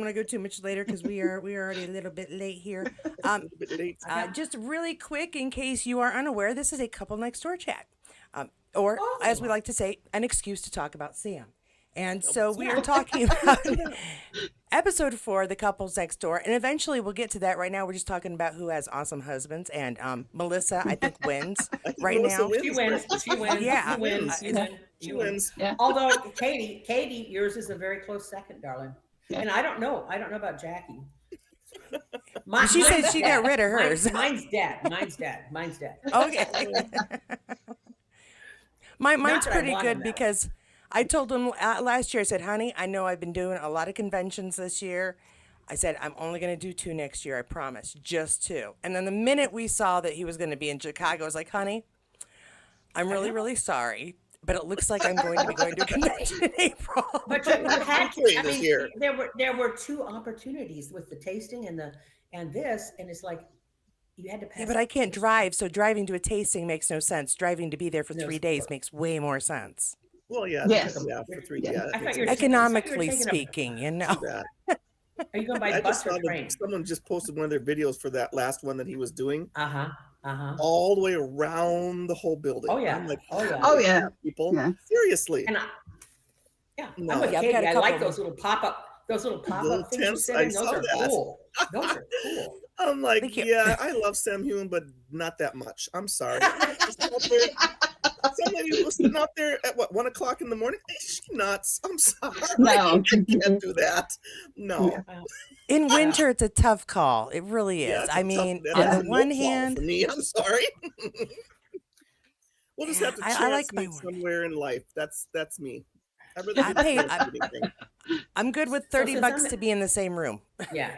want to go too much later because we are already a little bit late here. A bit late. Just really quick, in case you are unaware, this is a couple next door chat, or as we Oh, like to say, an excuse to talk about Sam. And Oh, so we are talking about episode 4, the couples next door, and eventually we'll get to that. Right now, we're just talking about who has awesome husbands, and Melissa, I think, wins I think right Melissa now. she wins. wins. She wins. Yeah. You win. Wins. You win. She You win. wins. Yeah. Although Katie, yours is a very close second, darling. Yeah. And I don't know. I don't know about Jackie. She said mine's she dead. got rid of hers. Mine's dead. Mine's dead. Mine's dead. Okay. Mine's that I pretty want good him, though. because I told him last year, I said, honey, I know I've been doing a lot of conventions this year. I said, I'm only going to do 2 next year, I promise, just 2. And then the minute we saw that he was going to be in Chicago, I was like, honey, I'm really, really sorry, but it looks like I'm going to be going to a convention in April. But you had Hopefully I this mean, year. there were 2 opportunities with the tasting and this, and it's like you had to pass. Yeah, but I can't drive, so driving to a tasting makes no sense. Driving to be there for No 3 days makes way more sense. Well, yeah. Yes. Yeah, for 3. Yeah. Yeah, I that thought makes you were sense. Economically taking a- speaking, you know. That. Are you going by I bus just or saw train? someone just posted one of their videos for that last one that he was doing Uh-huh. Uh-huh. all the way around the whole building. Oh yeah. I'm like, Oh yeah. Oh, yeah. people, Yeah. seriously. And yeah, No. I'm with Yeah, I've Katie. got a I couple like of those little pop-up things you tents, sit I in. Those saw are that. cool. Those are cool. I'm like, Thank you. yeah, I love Sam Hewen, but not that much. I'm sorry. Some lady was sitting out there at what 1 o'clock in the morning. She's nuts. I'm sorry. No. I can't do that. No. In winter, it's a tough call. It really is. Yeah, it's a I tough- mean, that's on a the no one call hand, for me, I'm sorry. We'll just have to I chance like my meet work. somewhere in life. That's me. I'd rather I do pay- chance I- meeting thing. I'm good with So 30 since bucks I'm- to be in the same room. Yeah.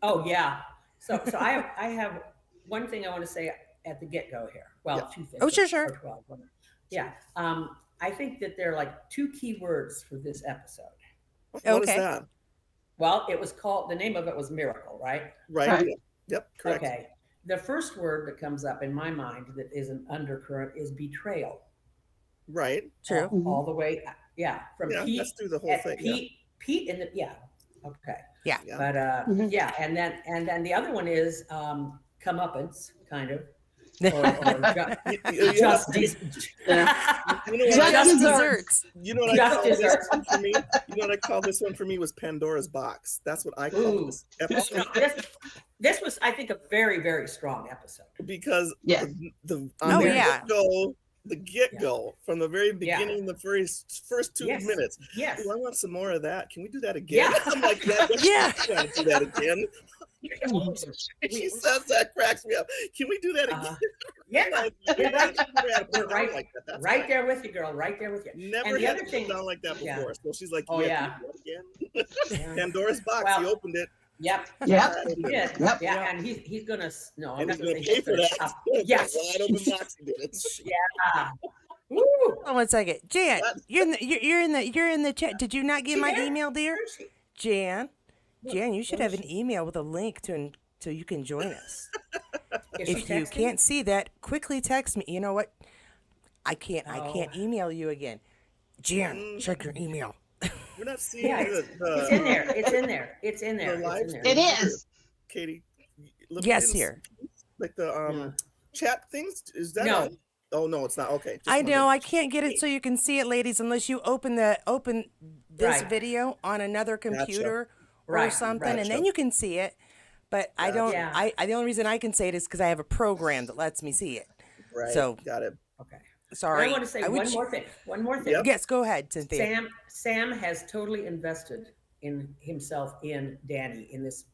Oh yeah. So I have one thing I want to say at the get-go here. Well, Yeah. 2 things. Oh, sure, or sure. 12. Yeah. I think that there are like 2 key words for this episode. What is Okay. that? Well, it was called, the name of it was Miracle, right? Right. Right. Yep. Correct. Okay. The first word that comes up in my mind that is an undercurrent is betrayal. Right. True. All the way, yeah, from Yeah. Pete. Let's do the whole at thing. Yeah. Pete in the, yeah, okay. Yeah. Yeah. But Mhm. yeah, and then the other one is comeuppance, kind of, or just Yeah. You know what Just Just desserts. You know what I Just call this desserts. one for me? You know what I call this one for me was Pandora's box. That's what I call Ooh. this episode this was, I think, a very, very strong episode. because Yes. the Oh, the yeah. get-go from the very beginning, the first 2 Yes. minutes. Yes. Ooh, I want some more of that. Can we do that again? Yeah. I'm like, yeah, Yeah. I want to do that again. She says that cracks me up. Can we do that again? Uh-huh. Yeah, You're right. You're right. Like that. That's right fine. there with you, girl. Right there with you. Never And the had other it thing- down like that yeah. before. So she's like, Oh, yeah. yeah. Can we do it again? Yeah. Pandora's box. Well- He opened it. Yep. Yep. Opened He it. did. Yep. Yeah, and he's gonna no. I'm And not he's gonna gonna say pay for that. Yes. Wide open box. He did it. Yeah. Woo. Hold on 1 second. Jan, you're in the chat. Did you not get She my did. email, dear? Where is she? Jan, you should Where have is an email with a link so you can join us. Is she If you texting? can't see that, quickly text me. You know what? I can't Oh. email you again. Jan, check your email. We're not seeing Yeah, it's in there. It's in there. It's in there. the live It's in It there. is. Katie. look Yes, in- here. Like the chat things. Is that No. on? Oh no, it's not. Okay. just I know wondering. I can't get it so you can see it, ladies, unless you open this Right. video on another computer or Right, something, right. and then you can see it. But I don't. Yeah. I the only reason I can say it is because I have a program that lets me see it. Right. So got it. Okay. sorry. I want to say would one ch- more thing. One more thing. Yep. Yes, go ahead, Cynthia. Sam has totally invested in himself in Danny in this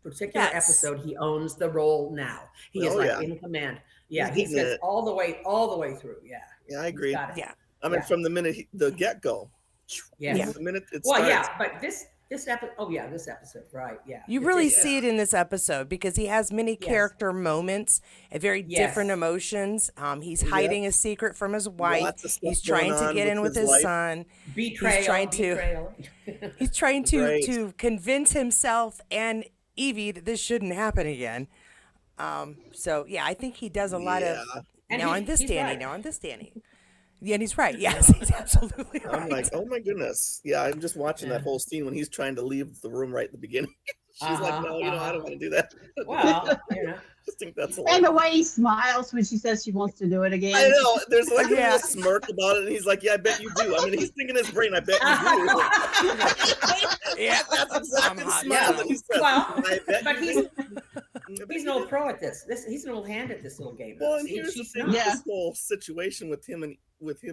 particular Yes. episode. He owns the role now. He is Oh, like yeah. in command. Yeah, He's he getting says it. all the way through. Yeah. Yeah, I He's agree. got it. Yeah. I mean, Yeah. from the minute the get go. Yes. The minute it Well, starts. yeah, but this episode. Oh, yeah, this episode. Right. Yeah. You It really is. see it in this episode because he has many Yes. character moments and very Yes. different emotions. He's hiding a secret from his wife. Lots of stuff He's trying going to on get in with with his his life. son. Betrayal. trying to- betrayal. He's trying to Right. to convince himself and Evie that this shouldn't happen again. So yeah, I think he does a lot of Yeah. And now he's- I'm this he's Danny, right. now I'm this Danny. Yeah, and he's right. Yes, he's absolutely right. I'm like, oh my goodness. Yeah, I'm just watching that Yeah. whole scene when he's trying to leave the room right at the beginning. She's like, no, I don't want to do that. Well, Just think that's And hilarious. the way he smiles when she says she wants to do it I again. know. There's like a Yeah. little smirk about it, and he's like, yeah, I bet you do. I mean, he's thinking in his brain, I bet you do. Yeah. That's exactly the hot. smile Yeah. that he said. Well, I bet but you he's do. I bet he's you an do. old pro at this. He's an old hand at this little game. Well, and See, here's the she's thing not. Yeah. with this whole situation with him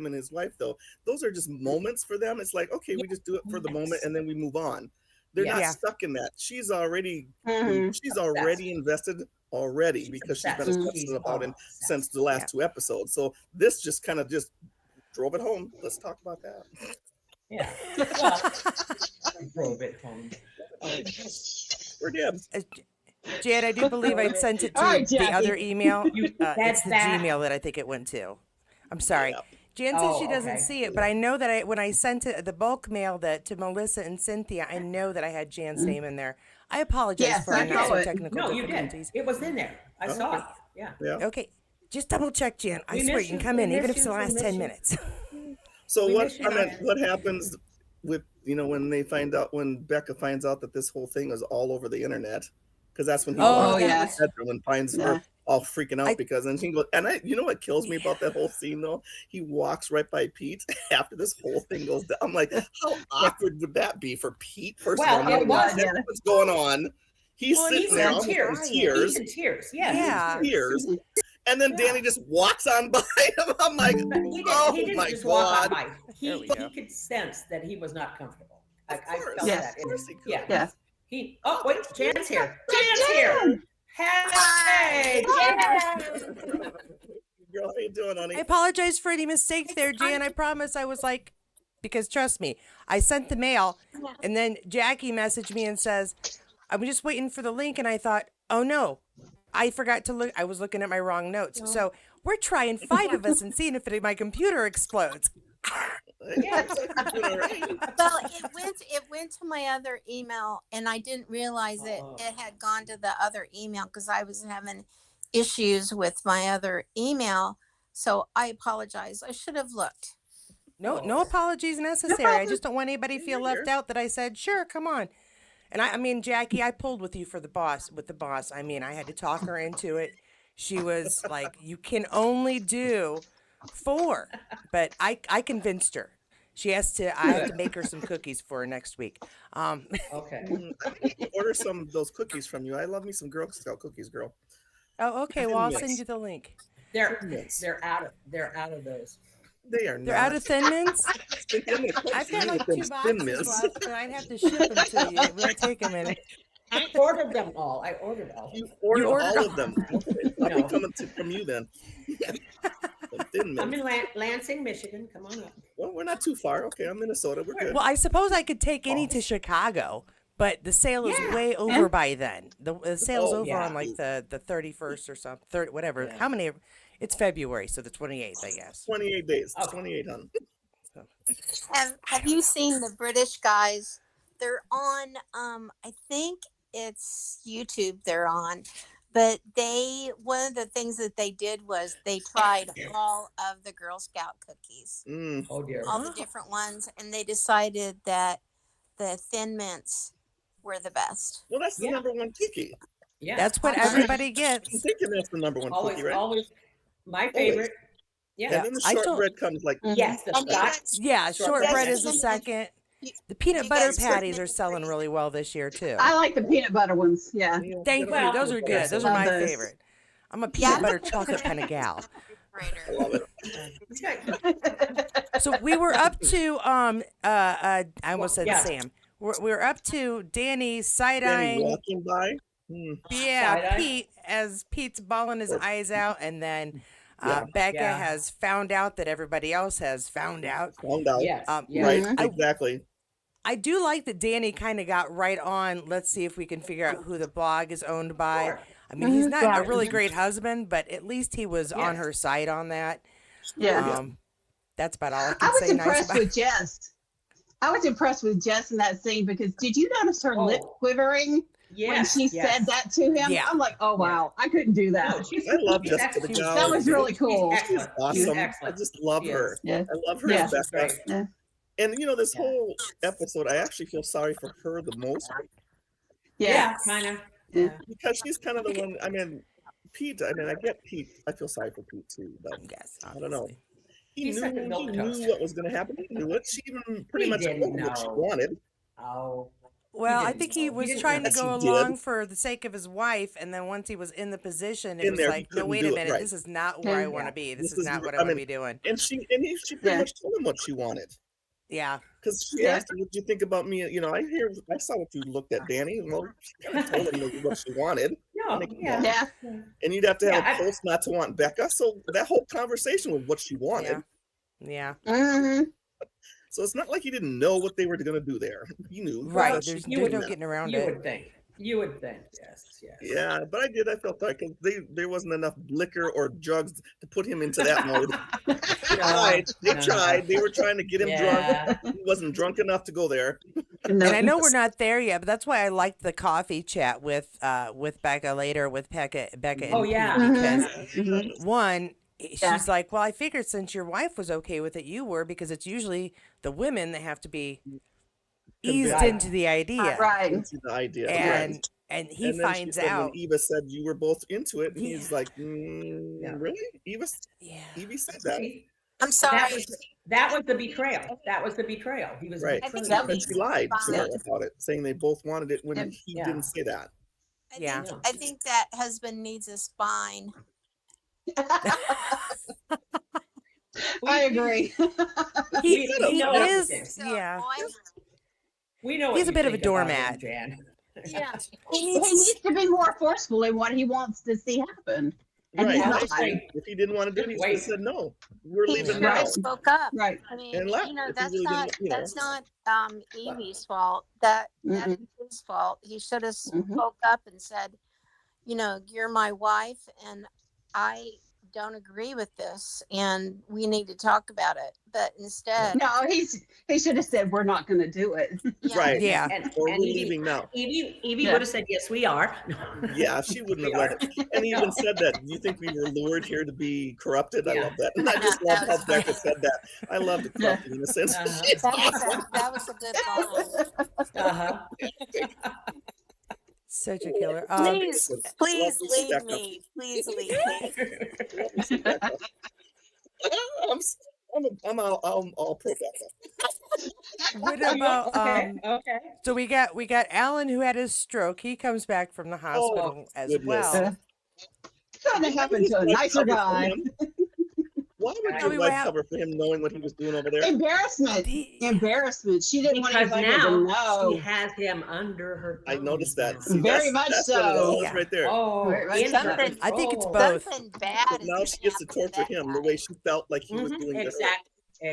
and his wife, though. Those are just moments for them. It's like, okay, we just do it for the moment Yes. and then we move on. They're not Yeah. stuck in that. She's already Mhm. invested already She's because she's been obsessed. obsessed She's about him obsessed. since the last 2 episodes. So this just kind of just drove it home. Let's talk about that. Yeah. Well, drove it home. We're dead. Jan, I do believe I sent it to All right, the Jackie. other email. That's It's the that. Gmail that I think it went to. I'm sorry. Yeah. Jan says she Oh, doesn't okay. see it, but I know that when I sent it, the bulk mail to Melissa and Cynthia, I know that I had Jan's name in there. I apologize Yes, for I our not know so it. technical No, you did. difficulties. It was in there. I saw Okay. it. Yeah. Yeah. Okay, just double check, Jan. I We swear miss you can you. come We in, even miss if it's the you. We last miss 10 you. minutes. So We what miss you, I mean, Diane. what happens with when Becca finds out that this whole thing is all over the internet? Because that's when he Oh, walks yeah. in the bedroom and finds Yeah. her all freaking out I- because and she goes you know what kills me about that whole scene though? He walks right by Pete after this whole thing goes down. I'm like, how awkward would that be for Pete? First Well, of all, it knowing was. exactly what's going on. He's Well, and sitting He's there in almost in tears. tears. He's in tears. Yes. Yeah. Tears. And then Yeah. Danny just walks on by him. I'm like, But he oh didn't my just walk on God. by. There we go. He could sense that he was not comfortable. Of I course. felt Yes. that. Of course he could. Yeah. Yeah. He. Oh wait, Jan's here. Jan's here. Hey, Jan. Girl, how you doing, honey? I apologize for any mistake there, Jan. I promise I was like, because trust me, I sent the mail and then Jackie messaged me and says, I'm just waiting for the link. And I thought, oh no, I forgot to look. I was looking at my wrong notes. So we're trying 5 of us and seeing if my computer explodes. Yeah, it's like you're doing all right. Well, it went to my other email, and I didn't realize it had gone to the other email because I was having issues with my other email. So I apologize. I should have looked. No apologies necessary. I just don't want anybody to feel left out that I said, sure, come on. And I mean, Jackie, I pulled with you with the boss. I mean, I had to talk her into it. She was like, you can only do 4, but I convinced her. I have to make her some cookies for her next week. Okay. Order some of those cookies from you. I love me some Girl Scout cookies, girl. Oh, okay. Well, I'll Yes. send you the link. They're out of those. They are They're not. out of Thin Mints. I've got like 2 boxes left, but I'd have to ship them to you. It will take a minute. I ordered them all. I ordered all. You ordered ordered all all- of them. Okay. I'll be No. coming from you then. The Thin I'm Mints. in Lansing, Michigan. Come on up. Well, we're not too far. Okay, I'm Minnesota. We're good. Well, I suppose I could take any to Chicago, but the sale is Yeah. way over by then. The sale's Oh, over yeah. on like the 31st or something, 30, whatever. Yeah. How many? It's February, so the 28th, I guess. 28 days. Oh. 28, hon. Have you seen the British guys? They're on. I think it's YouTube. They're on, but one of the things that they did was they tried all of the Girl Scout cookies, Mm. Oh dear. all the different ones, and they decided that the Thin Mints were the best. Well, that's the Yeah. number one cookie. Yeah. That's what Uh-huh. everybody I'm gets. thinking that's the number one always, cookie, right? always my favorite. Yeah. And then the I don't- shortbread comes like Yes, the And Scotch. Yeah, shortbread is the Yes. second. The peanut You butter guys should patties make are selling it. really well this year too. I like the peanut butter ones. Yeah. Thank you. Well, Those are good. Those are love my those. favorite. I'm a peanut Yeah. butter chocolate kind of gal. I love it. Okay. So we were up to I almost said Yeah. Sam. We're up to Danny side Danny eyeing. walking by. Mm. Yeah, Side-eye. Pete, as Pete's bawling his eyes out, and then Yeah. Becca Yeah. has found out that everybody else has found out. Found out. Yes. Yeah. Right, Mhm. exactly. I do like that Danny kind of got right on. Let's see if we can figure out who the blog is owned by. Sure. I mean, he's not a Right. really great husband, but at least he was on Yes. her side on that. Yeah. That's about all I I can was say nice impressed about. with Jess. I was impressed with Jess in that scene because did you notice her lip Oh. quivering? Yes, she yes. said that to him. Yeah. I'm like, oh wow, I couldn't do No, that. she's, I love she's Jessica excellent. McDowell. That was really cool. She's She's excellent. She's awesome. I excellent. just love She her. is. Yeah. I love her Yeah. as She's Becca. great. Yeah. And this Yeah. whole episode, I actually feel sorry for her the most Yeah. Kind of. Yeah. because she's kind of the one. I mean, Pete. I mean, I get Pete. I feel sorry for Pete too, but Yes, I don't know. obviously. He He's such a knew milquetoast. what was going to happen. He knew it. She even pretty He much didn't told him what she know. wanted. Oh. Well, I didn't think he know. He was didn't trying to Yes, go he did. along for the sake of his wife, and then once he was in the position, it In was there, he like, no, couldn't wait do a it, minute, right. this is not where I Yeah. want to be. This This is is not what I I want to mean- be doing. And she pretty Yeah. much told him what she wanted. Yeah, Because she Yeah. asked him, "What do you think about me?" I saw what you looked at, Danny. Well, she kind of told him what she wanted, No, Make it yeah. Yeah. and you'd have to have Yeah, a pulse not to want Becca. So that whole conversation was what she wanted. yeah, hmm So it's not like he didn't know what they were going to do there. He knew. right. But There's, she you there's would no didn't. getting around You it. would think. You would think. Yes. Yes. Yeah, but I did. I felt that because there wasn't enough liquor or drugs to put him into that mode. They tried. They no. tried. They were trying to get him drunk. Yeah. He wasn't drunk enough to go there. And I know we're not there yet, but that's why I liked the coffee chat with Becca later with Becca and Oh, Pete, yeah. because Mhm. one, Yeah. she's like, well, I figured since your wife was okay with it, you were, because it's usually the women that have to be eased Right. into the idea, Right. Into the idea. and right. and he And then she finds said out, when Eva said you were both into it, and he's Yeah. like, Yeah. really? Eva yeah, said that. See, I'm sorry. that was the betrayal. That was the betrayal. He was Right. I think betraying that And was she lied to her fine. about it, saying they both wanted it when Yeah. he Yeah. didn't say that. I Yeah. think, I think that husband needs a spine. I agree. he we know what is, you think. So, yeah, boy, We know what He's a you bit of a think about him, doormat. Jan. yeah. He needs to be more forceful in what he wants to see happen. And Right. he's I not. agree. If he didn't want to do it, he should have Wait. said no. We're He leaving should now. have spoke up. Right. I mean, And left you know, if he that's really not didn't, that's not Evie's fault. That's his fault. He should have Mhm. spoke up and said, you know, you're my wife, and I don't agree with this, and we need to talk about it. But instead, No, he should have said we're not going to do it. yeah, Right. yeah, And, Or we're and Evie, leaving now. Evie Yeah. would have said, yes, we are. Yeah, she wouldn't have let it. And he even said that. Do you think we were lured here to be corrupted? I Yeah. love that. And I just love how Becca said that. I love the corrupted innocence. Uh-huh. She's that was a good line. Uh-huh. such a killer. Please, please Love leave Becca. me. Please leave me. I'm all pro Becca. What about Okay. So we got Alan who had his stroke. He comes back from the hospital as goodness. well. Couldn't have happened to a nicer guy. Why would Tell your me what wife cover for him knowing what he was doing over there? Embarrassment. He- Embarrassment. She didn't want Because anybody to now she know. has him under her. I noticed that. thumb. See, Very much that's one of so. those Yeah. right there. Oh, Right, right. interesting. Something- I think it's Oh. both. Something bad. But is now gonna she gets to happen to torture that him guy. the way she felt like he was Mhm, doing to her. Exactly.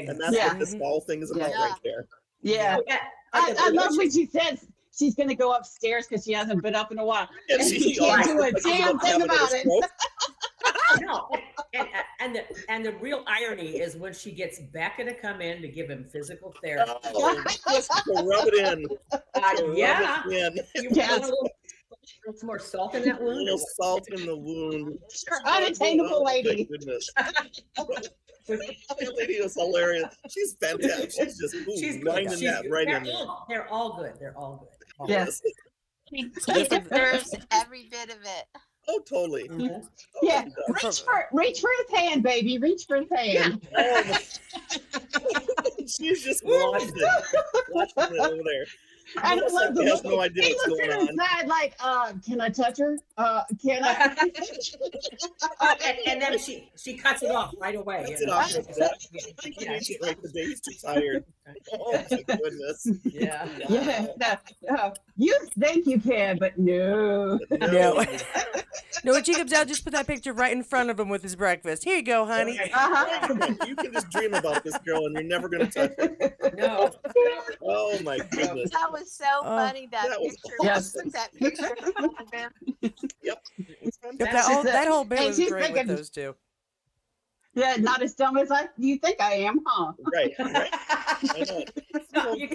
And that's Yeah. what this whole thing is about Yeah. right there. Yeah. Yeah. I love when she says she's going to go upstairs because she hasn't been up in a while. And And she always can't do a looks like she's damn about to thing have another about it. stroke. No, and the real irony is when she gets Becca to come in to give him physical therapy. Oh, just to rub it in. To Yeah. Rub it in. You Yes. want a little some more salt in that A wound? little salt in the wound. Unattainable Oh, my lady. goodness. That lady is hilarious. She's fantastic. She's just winding that right in there. They're all good. They're all good. All Yes. He deserves every bit of it. Oh, totally. good. Mhm. Yeah. Oh, Reach for his hand, baby. Reach for his hand. oh. She's just watching it over there. And I Melissa love the has look. no idea He what's looks going at on. his side like, can I touch her? Can I? Oh, and then she cuts it off right away. Cuts you it know. off like that. I think he needs it right today. He's too tired. Oh, my goodness. Yeah. Yeah. No, you think you can, but no. No. No, when she comes out, just put that picture right in front of him with his breakfast. Here you go, honey. Uh-huh. You can just dream about this girl and you're never going to touch her. No. Oh, my goodness. That was so Oh, funny. That that was picture. Yes. Put that picture in front of him. It's Yep, that whole bit Hey, was she's great with thinking- those two. Yeah, not as dumb as you think I am, huh? Right, right. I know. No, you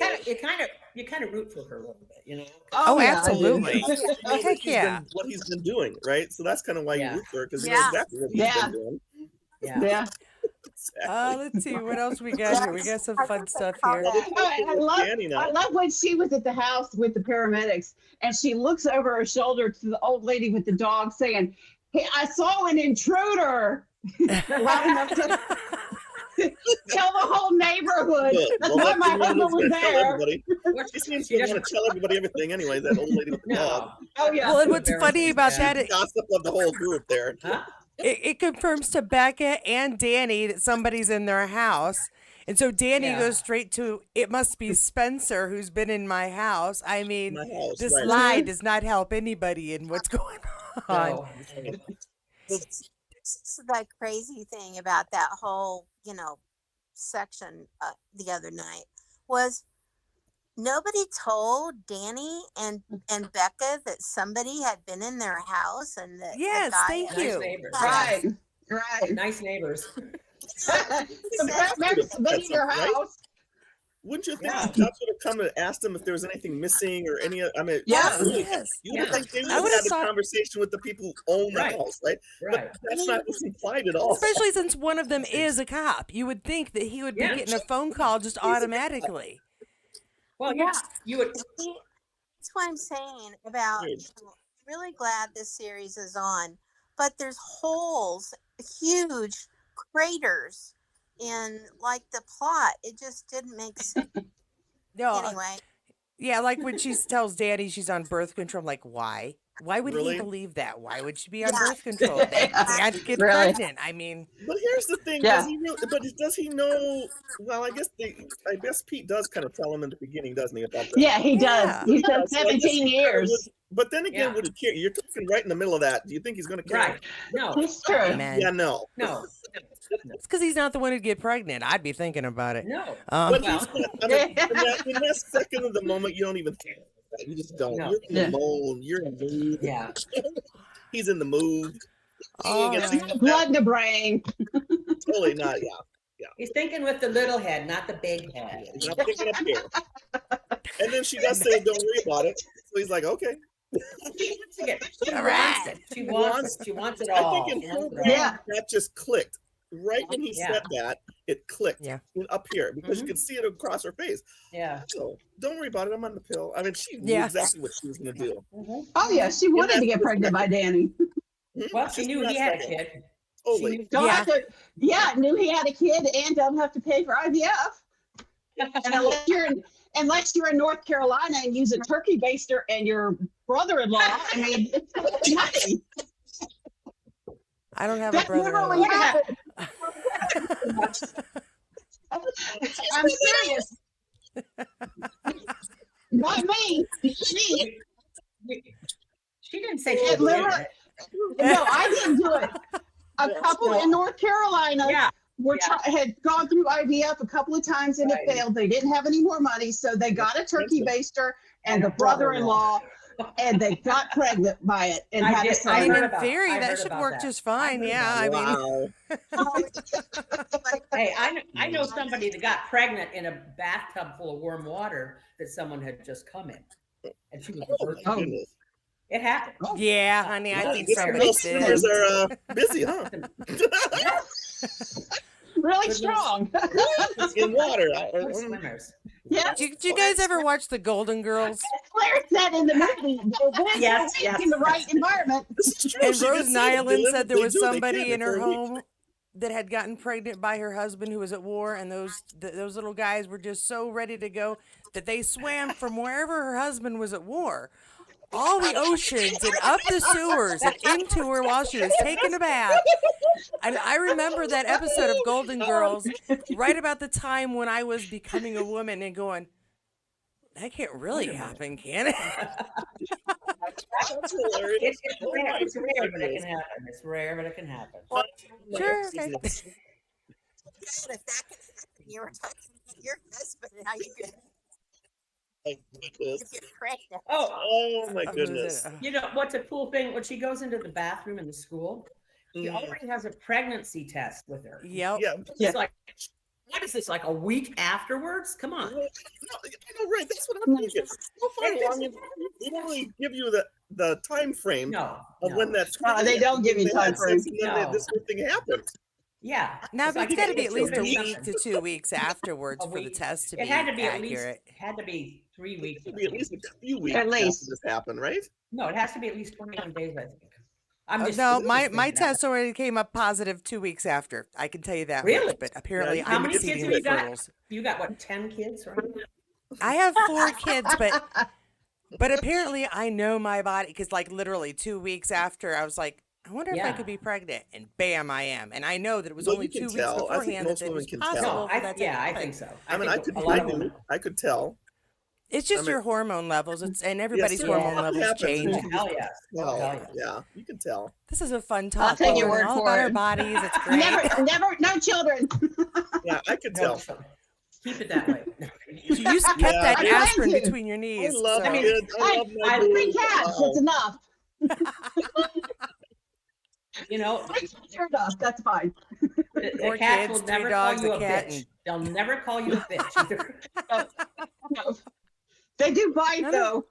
kind of root for her a little bit, you know. Oh, yeah, I do. absolutely. You know that Heck he's yeah. been what he's been doing, right? So that's kind of why you Yeah. root for her because you know Yeah. exactly what he's Yeah. been doing. Yeah. Yeah. Exactly. Let's see what else we got here. We got some fun stuff here. Well, this I is love, Danny now. I love when she was at the house with the paramedics and she looks over her shoulder to the old lady with the dog saying, "Hey, I saw an intruder." Loud enough to tell the whole neighborhood. Good. That's Well, why that's my the one husband that's was going to tell there. everybody. She seems to want to tell everybody everything anyway, that old lady with the dog. No. Oh yeah. Well, and what's Embarrassing, funny about yeah. that, Gossip of the whole group there. Huh? it confirms to Becca and Danny that somebody's in their house. And so Danny Yeah. goes straight to, it must be Spencer who's been in my house. I mean, My house, this right. lie does not help anybody in what's going on. No. This is the crazy thing about that whole, section the other night was nobody told Danny and Becca that somebody had been in their house and that Yes, a guy thank had- Nice you. neighbors. Right. Right. Nice neighbors. The paramedics have been in your Right? house. Wouldn't you think Yeah. the cops would have come and asked them if there was anything missing or any? I mean, Yeah. really, Yes. you would Yeah. think they would I have would've had a thought- conversation with the people who own the Right. house, right? Right. But that's not what's implied at all. Especially since one of them is a cop. You would think that he would be Yeah. getting a phone call just automatically. Well, yeah. You would. See, that's what I'm saying about. Weird. Really glad this series is on, but there's holes, huge craters in like the plot. It just didn't make sense. No, Anyway, yeah, like when she tells Danny she's on birth control, I'm like, why? Why would Really? he believe that? Why would she be on Yeah. birth control? They can't get Really? pregnant. I mean, But here's the thing: Yeah. does he know? But does he know? Well, I guess Pete does kind of tell him in the beginning, doesn't he? About that. Yeah, he Yeah. does. He Yeah, said so I guess 17 he kinda years. would- but then again, Yeah. would he care? You're talking right in the middle of that. Do you think he's going to care? Right. No. It's true. man, Yeah, no. No. it's because he's not the one who'd get pregnant. I'd be thinking about it. No. But Well- he's not, I mean, in that second of the moment, you don't even think about that. You just don't. No. You're in the Yeah. mood. You're in the mood. Yeah. He's in the mood. Oh, He ain't right. gonna see Blood in the brain. that. Totally not. Yeah. He's thinking with the little head, not the big head. He's not picking up here. And then she does say, "Don't worry about it." So he's like, "Okay." She All wants right. it. She wants it. She wants it I all. think in She her wants it all. brain, Yeah. that just clicked. Right when he Yeah. said that, it clicked Yeah. up here because you Mhm. could see it across her face. Yeah. So don't worry about it. I'm on the pill. I mean, she knew Yeah. exactly what she was going to do. Oh yeah, she wanted to get pregnant by Danny. Well, she Just knew in he that had a second. kid. Totally. She knew- Don't Yeah. have to. Yeah, knew he had a kid and don't have to pay for IVF. And unless you're in North Carolina and use a turkey baster and your brother-in-law, I mean, it's money. I don't have a That brother. literally happened. I'm serious. Not me. Me. She didn't say she It did literally- it. No, I didn't do it. A couple in North Carolina Yeah. had gone through IVF a couple of times and it Right. failed. They didn't have any more money, so they got a turkey baster and the brother-in-law, and they got pregnant by it and I had a did- I I mean, heard in about- theory, I that heard should about work that. just fine. heard Yeah, I about mean, Wow. Hey, I know somebody that got pregnant in a bathtub full of warm water that someone had just come in. And she was Oh, virgin. my goodness. It happened. yeah, honey, I Yeah, think Guess somebody those swimmers did. are busy, huh? really strong. In water. Good swimmers. Yeah. Did you guys ever watch The Golden Girls? Claire said in the movie, Yes, yes. in the right environment. This is true. And She did Rose say that. Nyland They said there they was do, they somebody can in her for a week. home that had gotten pregnant by her husband who was at war, and those little guys were just so ready to go that they swam from wherever her husband was at war, all the oceans and up the sewers and into her while she was taking a bath. And I remember that episode of Golden Girls right about the time when I was becoming a woman and going, that can't really happen, can it? That's hilarious. It's rare, it's rare, but it can happen. It's rare, but it can happen. Sure, okay. if that can happen, you were talking to your husband and how you could My goodness. get pregnant. Oh, Oh my Who was goodness. it? you know what's a cool thing? When she goes into the bathroom in the school She Mm, already has a pregnancy test with her. Yep. yeah. Yeah. It's like, what is this, like a week afterwards? Come on. No, I know, right? That's what I'm thinking. How far It along is- they don't really give you the time frame No. of when that's. No, they don't give you They had time frame. sex and then No. this whole thing happened. Yeah. Now, It's but like it's got to be it at should've least a been week something. to 2 weeks afterwards A for the week. test to be It had to be at least, accurate. had to be 3 weeks. It should be at least a few weeks At least. after this happened, right? No, it has to be at least 21 days, I think. I'm just No, just my thinking test already came up positive 2 weeks after. I can tell you that Really? much. But apparently, you- How I'm many kids have exceedingly you got? fertile. You got what, 10 kids, right? I have 4 kids, but apparently I know my body because like literally 2 weeks after I was like, I wonder if I Yeah. could be pregnant, and bam, I am. And I know that it was Well, only you can 2 weeks tell. I think beforehand most that it women was can possible. tell. No, for that to I happen. think so. I mean, think a lot of women. I could tell. It's just mean- your hormone levels. It's and everybody's certainly. hormone It levels happens. change. You can Hell just yes. tell. Hell yes. Yeah, you can tell. This is a fun talk. take We're your learning word all for about our it. bodies. It's great. Never, no children. Yeah, I could No, tell. so keep it that way. So you kept Yeah. that I plan aspirin to. between your I knees. love so- kids. I love my I- 3 boys. cats. Wow. That's enough. You know, 3 cats are enough. That's fine. the 4 cats kids, will 3 never dogs, call you a a cat, bitch. and- They'll never call you a bitch either. No. They do bite None of- though.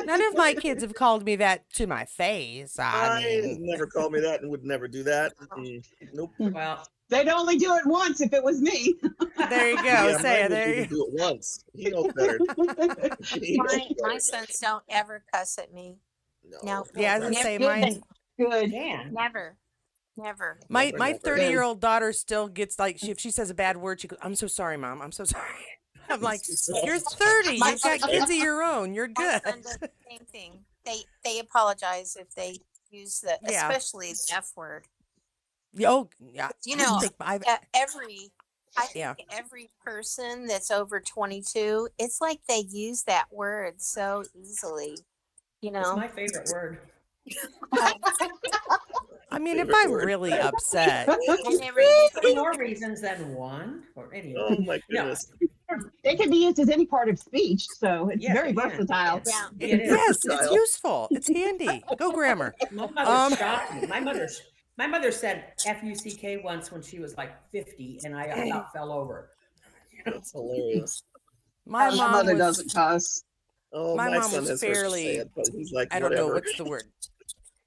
None of my kids have called me that to my face. I I mean, never called me that and would never do that. Nope. Well, They'd only do it once if it was me. there you go. Yeah, Say mine it. There would you even do it once. He knows better. He knows My better. sons don't ever cuss at me. No. Yeah, I was gonna Never- say Good. mine. Good. Dan. Never. Never. My Never, my never. 30-year-old daughter still gets like if she says a bad word, she goes, "I'm so sorry, Mom. I'm so sorry." I'm like, "You're 30. My You've got son- kids of your own. You're My good." son does the same thing. They apologize if they use the, Yeah. especially the F word. Oh, yeah. You I know, think I've, I think Yeah. every person that's over 22, it's like they use that word so easily. You It's know, my favorite word. I mean, if Favorite I'm word. really upset, I never use For more reasons than one. Or anyway. Oh my No. goodness. It can be used as any part of speech, so it's Yes, very it can. versatile. Yeah. It is. yes, it's Versatile. useful. It's handy. Go grammar. My mother Um, shocked me. My mother said F-U-C-K once when she was like 50 and I about fell over. That's hilarious. My My mom mother was, doesn't cuss. Oh, My my mom son was has heard her fairly- say it, but he's like, I don't whatever. know what's the word.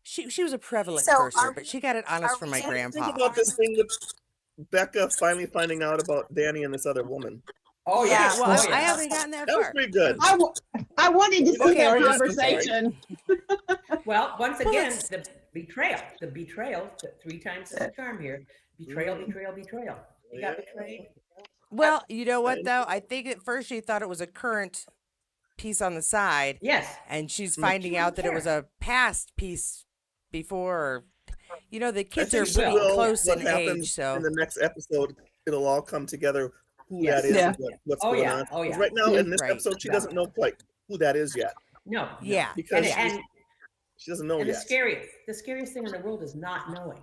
She was a prevalent So cursor, are but she got it honest are from we my saying- Think grandpa. about this thing with Becca finally finding out about Danny and this other woman. Oh Yeah. yeah. Well, oh, I yeah. haven't gotten that That was far. pretty good. I wanted to see Okay, that I'm just conversation. Well, once Well, again, it's- the betrayal, 3 times is the charm here. Betrayal, betrayal, betrayal. You got betrayed. Well, you know what Right. though? I think at first she thought it was a current piece on the side, Yes. and she's Mm. finding out that it Sure. was a past piece before. Or, you know, the I kids think are she pretty will. close What in happens age, so in the next episode, it'll all come together. Who Yes. that is, Yeah. and what's Oh, going yeah. on. Oh, 'Cause yeah. Right now in this Right. episode, she Yeah. doesn't know quite who that is yet No. yeah, because And she doesn't know the yet. scariest thing in the world is not knowing.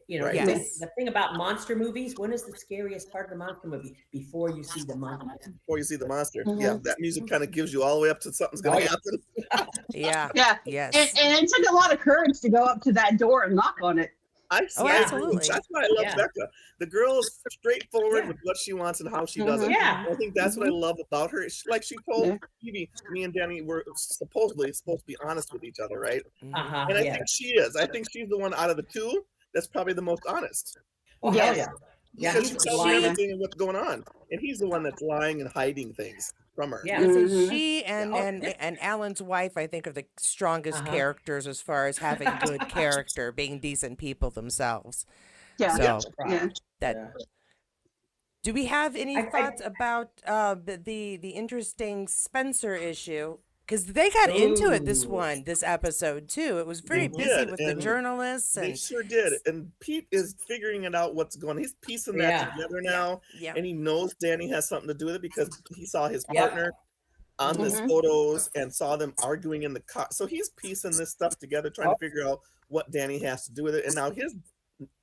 You know, Right. Yes. the thing about monster movies, when is the scariest part of the monster movie? Before you see the monster. Before you see the monster, Mhm. yeah, that music kind of gives you all the way up to something's going Oh, to yeah. happen. yeah, Yeah. yes. And it took a lot of courage to go up to that door and knock on it. Oh, I agree. absolutely. That's why I love Yeah. Becca. The girl is straightforward Yeah. with what she wants and how she does it. Mhm. Yeah. I think that's what I love about her. Like she told Yeah. Phoebe, me and Danny were supposedly supposed to be honest with each other, right? Mhm. Uh-huh. And I Yeah. think she is. I think she's the one out of the two that's probably the most honest. Oh, Yes. hell yeah. Yeah, Because he's she tells you lying. everything and what's going on. And he's the one that's lying and hiding things from her. Yeah. I would say Mhm. she and, Yeah. Oh, and yeah. and Alan's wife, I think, are the strongest Uh-huh. characters as far as having good character, being decent people themselves. Yeah. So Yeah. that. Yeah. Do we have any I- thoughts about the interesting Spencer issue? Because they got into it Ooh. this episode too. It was very They busy did, with the and journalists They and sure did. And Pete is figuring it out what's going on. He's piecing that Yeah. together now. yeah. And he knows Danny has something to do with it because he saw his Yeah. partner on the Mhm. photos and saw them arguing in the car. So he's piecing this stuff together, trying Oh. to figure out what Danny has to do with it. And now his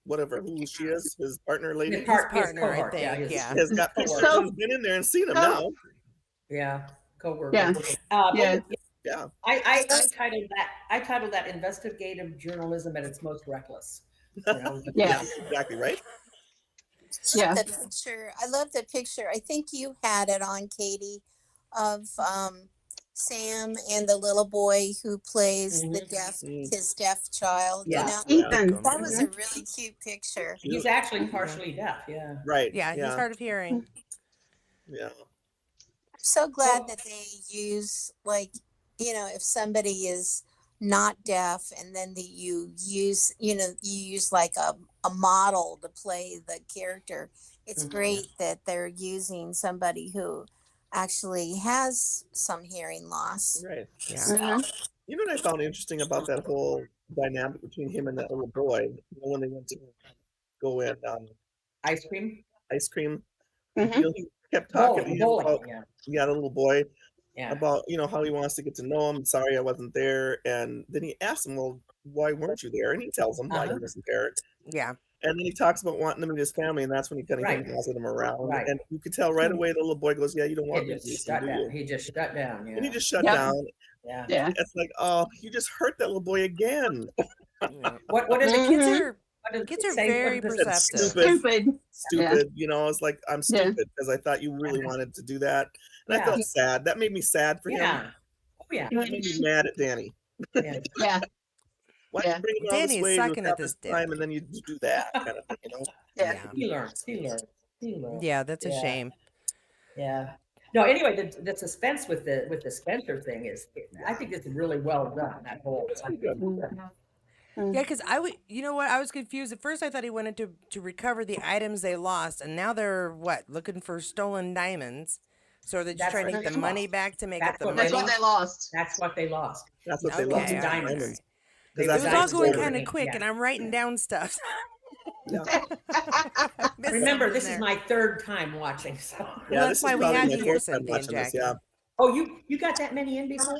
who she is, his partner lady, His partner, I think, yeah. has got his pictures coworker. and has been in there and seen him So- now. Yeah. Co-worker. Yeah. But Yeah. Yeah. I titled that investigative journalism at its most reckless. Yeah. Exactly right. Yeah. The picture. I love the picture. I think you had it on, Katie, of Sam and the little boy who plays the deaf, Mm. his deaf child. You Yeah. know, Ethan. that was a Mhm. really cute picture. He's actually partially deaf. Yeah. Right. Yeah, he's hard of hearing. Yeah. I'm so glad Well, that they use, like, if somebody is not deaf, and then you use, you use like a model to play the character. It's Mhm. great that they're using somebody who actually has some hearing loss. Right. Yeah. So, You know what I found interesting about that whole dynamic between him and that little boy? When they went to go in Ice cream. ice cream, Mhm. he kept talking to him Bowling. about Yeah. the little boy Yeah. about how he wants to get to know him. Sorry, I wasn't there. And then he asks him, "Well, why weren't you there?" And he tells him why he Uh-huh. wasn't there. Yeah. And then he talks about wanting to meet his family, and that's when he kind of Right. bossing him around. Right. And you could tell right away the little boy goes, "Yeah, you don't want He me to just meet him, shut do down. you?" He just shut down. And he Yeah. just shut Yep. down. Yeah. Yeah. It's like, oh, you just hurt that little boy again. Yeah. What does The it? kids Mhm. are What does kids it are say? very What does it That's perceptive. stupid. Stupid. Yeah. It's like, I'm Yeah. stupid because I thought you really wanted to do that. And I Yeah. felt sad. That made me sad for him. Yeah. Oh yeah. It made me mad at Danny. Yeah. Yeah. Why Yeah. you bring him all Danny this is way to sucking at have this this time dip. and then you do that kind of thing? Yeah. Yeah. He learns. He learns. He learns. Yeah, that's a Yeah. shame. Yeah. No. Anyway, the suspense with the Spencer thing is, I think it's really well done. That whole. It's pretty good. Yeah, because you know what? I was confused. At first, I thought he wanted to recover the items they lost, and now they're looking for stolen diamonds. So they're just That's trying to what get they the money lost. back to make That's up the what That's money. what they lost. That's what they lost. That's what they Okay, lost. The all diamonds. right. They It Because was that's all what's going stolen. kind of quick, Yeah. and I'm writing down stuff. Yeah. I missed Remember, something this there. is my third time watching. So. Yeah, Well, this that's is why we probably had my you here, fourth time Cynthia and watching this. Jackie. Yeah. Oh, you got that many in before?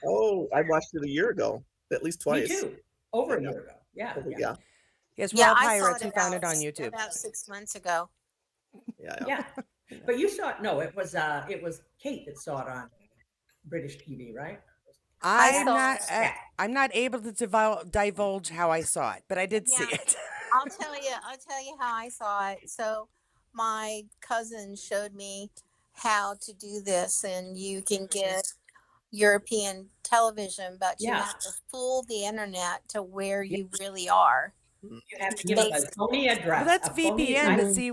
Oh, I watched it a year ago, at least Me twice. too. Over a Yeah. year ago. Yeah. Okay, Yeah. yeah, Yes, we're yeah, all I saw pirates it who found it on YouTube. about 6 months ago. yeah. Yeah. But you saw it. No, it was Kate that saw it on British TV, right? I I'm saw not. it. I'm not able to divulge how I saw it, but I did see Yeah. it. I'll tell you how I saw it. So my cousin showed me how to do this, and you can get European television, but you Yeah. have to fool the internet to where you really are. You have to give them a Basically. phony address. Well, that's a phony VPN. But IP. see,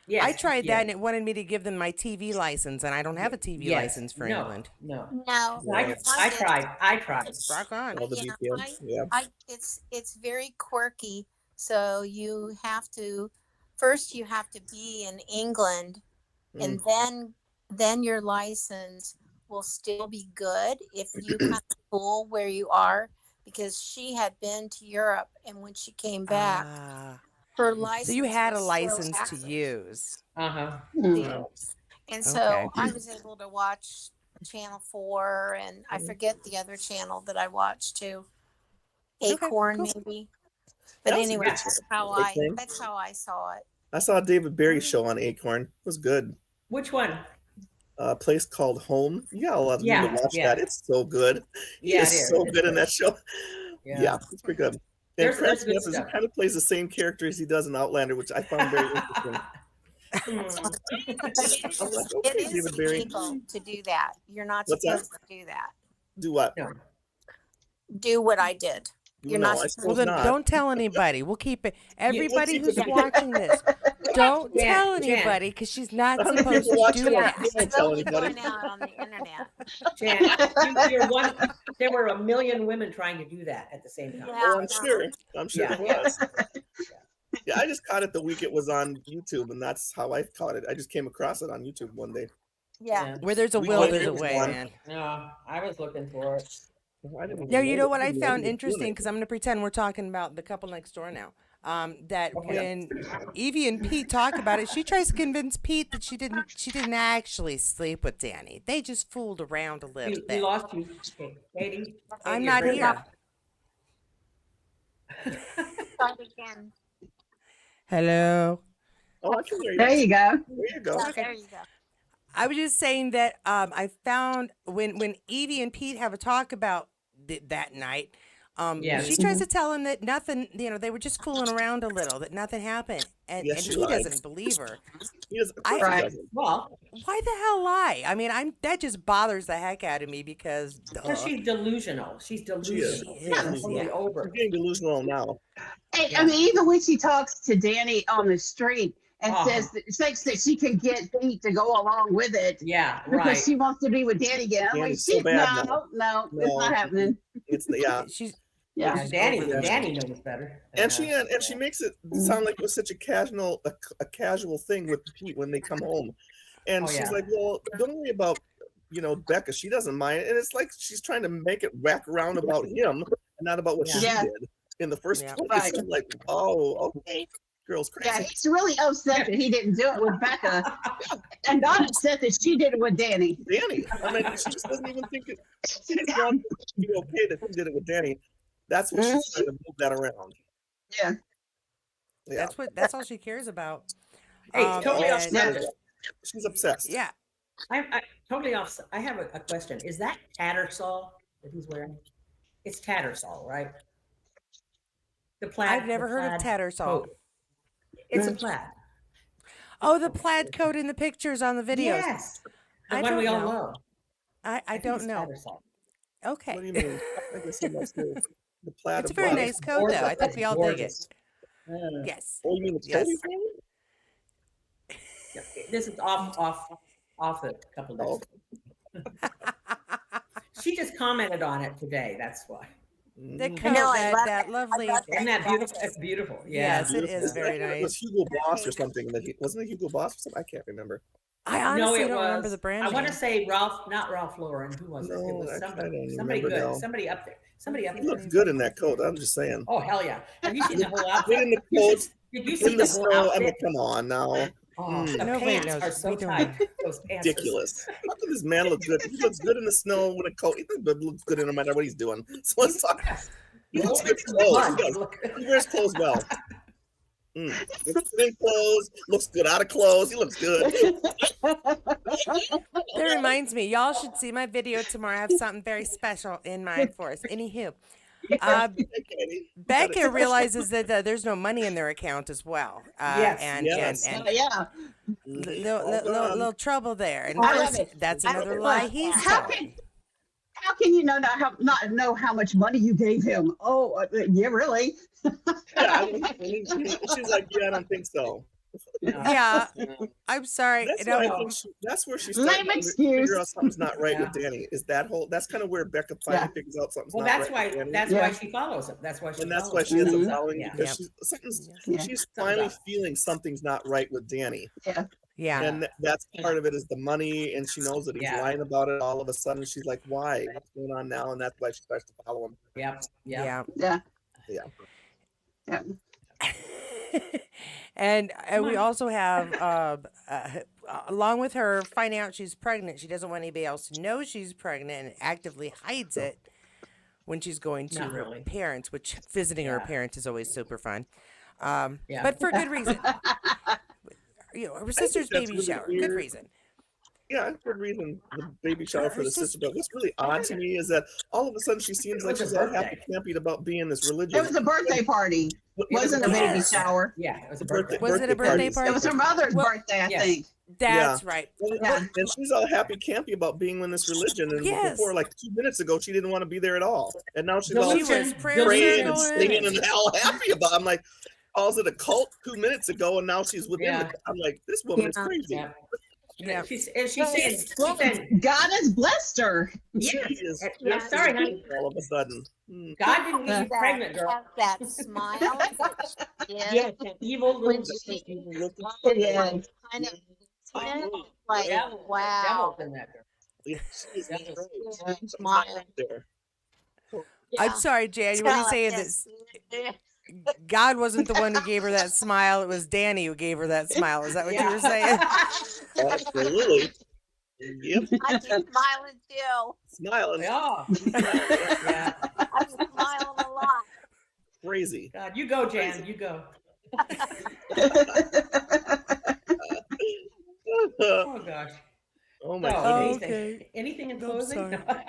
Yes. I tried yes, that, and it wanted me to give them my TV license, and I don't have a TV yes. license for No, England. No. No, Right. I tried. I tried. Rock on. All the yeah, VPNs. Yeah. it's very quirky. So you have to first you have to be in England, and then your license will still be good if you kind of fool where you are, because she had been to Europe, and when she came back, Ah, her so license you had a was still license to active. use. Uh-huh. Mhm. And Okay. so I was able to watch Channel 4, and I forget the other channel that I watched too. Okay, Acorn, cool. maybe. But That was a anyway, good show. Acorn. that's how I saw it. I saw a David Barry show on Acorn. It was good. Which one? A place called Home. You got a lot of Yeah, need to watch yeah. that. It's so good. He Yeah, is it is. so It's good in good. that show. Yeah. Yeah, it's pretty good. And There's Brad good Smith is he stuff. kind of plays the same character as he does in Outlander, which I found very interesting. Hmm. But I'm like, it okay, is David Barry, illegal to do that. You're not What's that? supposed to do that. do what? No. Do what I did. You're No, not I supposed Well, suppose then not. don't tell anybody. We'll keep it. Everybody keep who's it- watching this, don't Jan, tell Jan. anybody because she's not How many supposed people to watch do it? Yeah, that. Don't it's tell only anybody. going out on the internet. Jan, you're one. There were a million women trying to do that at the same time. Yeah. Oh, I'm sure. I'm sure Yeah. there was. Yeah, I just caught it the week it was on YouTube, and that's how I caught it. I just came across it on YouTube one day. Yeah. Where there's a We will, went there's a here way, one. man. No, I was looking for it. I didn't even Now, you know that- what I didn't found he was doing interesting, it. because I'm going to pretend we're talking about the couple next door now. That Okay. when Evie and Pete talk about it, she tries to convince Pete that she didn't actually sleep with Danny. They just fooled around a little We bit. lost you, Katie. I'm Katie, not you're here. Start again. Hello. Oh, I can hear you. There you go. There you go. Oh, there you go. I was just saying that I found when Evie and Pete have a talk about that night, Yes. She tries to tell him that nothing, they were just fooling around a little, that nothing happened, and Yes, she he lied. doesn't believe her. He is, of I- course he Right. doesn't. Well, Why the hell lie? I mean, that just bothers the heck out of me because she's delusional. She's delusional. She is, Totally yeah. over. She's getting delusional now. And, Yeah. I mean, even when she talks to Danny on the street and Uh-huh. thinks that she can get Pete to go along with it Yeah, because right. she wants to be with Danny again. I'm like, Danny's so bad no, now. it's No. not happening. It's yeah. she's Yeah. Yeah, Danny, over that. Danny knows better. And she makes it sound like it was such a casual thing with Pete when they come home. And Oh, she's yeah. like, well, don't worry about, Becca. She doesn't mind. And it's like she's trying to make it whack around about him and not about what she Yeah. did in the first Yeah. place. Right. I'm like, oh, okay. Girl's Yeah, crazy. he's really upset that he didn't do it with Becca and not upset that she did it with Danny. Danny. I mean, she just doesn't even think it's wrong to be okay that he did it with Danny. That's what she's trying to move that around. Yeah. Yeah. that's all she cares about. Hey, totally and- off subject. She's obsessed. Yeah, I totally off. I have a question. Is that Tattersall that he's wearing? It's Tattersall, right? The plaid. I've never the heard of plaid Tattersall. coat. It's a plaid. Oh, the plaid coat in the pictures on the videos. Yes, the I one we don't all know. love. I think don't it's know. Tattersall. Okay. What do you mean? I guess he must do. The plaid It's a of very blood. nice coat, though. I think we all dig it. Gorgeous. Yes. Oh, you mean it's Yes. Cody from? Yeah, this is off a couple Oh, days. She just commented on it today. That's why. The mm. coat, know, I love that it. lovely. I love Isn't that beautiful? It's beautiful. Yeah. Yes, it is I very thought It was nice. Hugo Boss or something. Wasn't it Hugo Boss or something? I can't remember. I No, honestly it don't remember was. the brand I want to name. say not Ralph Lauren. Who was it? It No, was I somebody. don't Somebody remember good. now. Somebody up there. Somebody up He there. looks good in that coat. I'm just saying. Oh hell yeah! Have you seen the whole Get outfit? in the coat, Did you see in the the whole snow. I mean, outfit? come on now. Oh, the Nobody pants knows. are so We don't tight. Those pants. Ridiculous. How can this man look good? He looks good in the snow with a coat. He looks good no matter what he's doing. So let's talk. He looks good in clothes. He does. He wears clothes well. Looks good in clothes. Looks good out of clothes. He looks good. That reminds me, y'all should see my video tomorrow. I have something very special in mind for us. Anywho, Okay. Becca realizes that there's no money in their account as well. Yes. And, Yes. and Yeah. little trouble there. And of I love course, it. that's I another love lie it. he's How telling. can you not know how much money you gave him? Oh, yeah, really? Yeah, she's like, yeah, I don't think so. Yeah, I'm sorry. That's, No, why I think that's where she's Lame starting to excuse. figure out something's not right with Yeah. Danny. Is that's kind of where Becca finally figures out something's Well, not that's right why. with Danny. That's Yeah. why she follows him. That's why she. And that's follows why she ends Mhm. up following Yeah. because Yeah. she's finally feeling something's not right with Danny. yeah. And that's part of it is the money, and she knows that he's Yeah. lying about it. All of a sudden, she's like, "Why? What's going on now?" And that's why she starts to follow him. Yep. Yep. Yeah. Yeah. Yeah. And we on. also have, along with her finding out she's pregnant, she doesn't want anybody else to know she's pregnant and actively hides it when she's going to Not her really. parents, which visiting her Yeah. parents is always super fun. Yeah. But for good reason. Her sister's that's baby really shower, good weird. reason. Yeah, and for a reason, the baby shower for Her the sister. But what's really odd to me is that all of a sudden she seems It like was a she's all birthday. happy campy about being this religion. It was a birthday party. But It was Wasn't a baby Yes. shower. Yeah. It was a The birthday- birthday. Was it a birthday parties. party? It was her mother's Well, birthday, I yes. think. That's right. Yeah. And she's all happy campy about being in this religion. And Yes. before, like 2 minutes ago, she didn't want to be there at all. And now she's No, all She was prayer praying and circling singing and- and all happy about. I'm like, calls it a cult 2 minutes ago, and now she's within. Yeah. I'm like, this woman is Yeah. crazy. Yeah. Yeah. She's saying. Well, God has blessed her. Yes. She is Yeah, just sorry, as honey. good all of a sudden. God didn't get you That, pregnant, girl. have that smile. that she did Yeah. Evil when little. she Yeah. kind of like, Devil- wow. Devil's in that girl. Yeah, she is Yeah. great. Yeah. Smile. There. I'm sorry, Jan. What are you saying? That God wasn't the one who gave her that smile. It was Danny who gave her that smile. Is that what you were saying? Absolutely. Yep. I keep smiling too. Smiling. Yeah. Yeah. I'm smiling a lot. Crazy. God, you go, Jan. You go. Oh gosh. Oh my So, goodness. Okay. anything in I'm closing? sorry.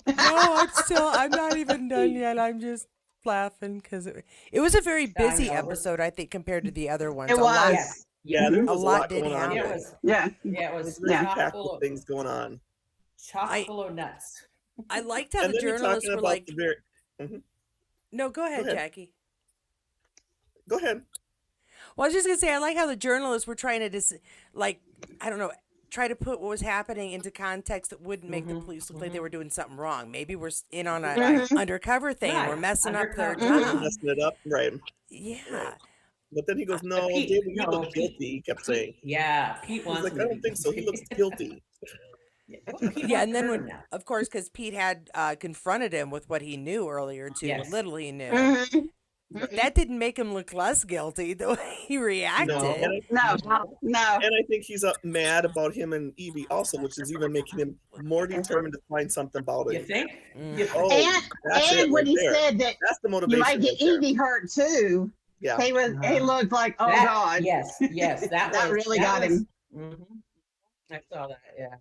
No, I'm not even done yet. I'm just laughing because it was a very I busy know, we're- episode, I think, compared to the other ones. It A lot, was. Yeah, there a was a lot lot did going on. It happen. There. was, Yeah. yeah, it It was was really chock packed full with of things going on. chock I full of nuts. I liked how And the then you're journalists talking were about like, the very. Mhm. "No, go ahead, ahead. Jackie." Go ahead. Well, I was just gonna say, I like how the journalists were trying to like, I don't know, try to put what was happening into context that wouldn't make the police look like they were doing something wrong. Maybe we're in on a Right. undercover thing and we're Right. messing up their Undercover. They're job. messing it up, right? Yeah. But then he goes, "No, Pete, David, you no, look Pete- guilty." He kept saying. Yeah, Pete He's wants like, him "I to don't be think so. He looks guilty." Pete Yeah, wants and then to hurt when, him now. of course, because Pete had confronted him with what he knew earlier too, what Yes. little he knew. Mhm. That didn't make him look less guilty the way he reacted. No, and No. I think he's mad about him and Evie also, which is even making him more determined to find something about You it. think? Mm. You think? Oh, And that's it when right he there. said that That's the you motivation. might get right there. Evie hurt too, Yeah, he looked like, oh That- God. Yes, yes, that That was really that got was- him. Mhm. I saw that. Yeah.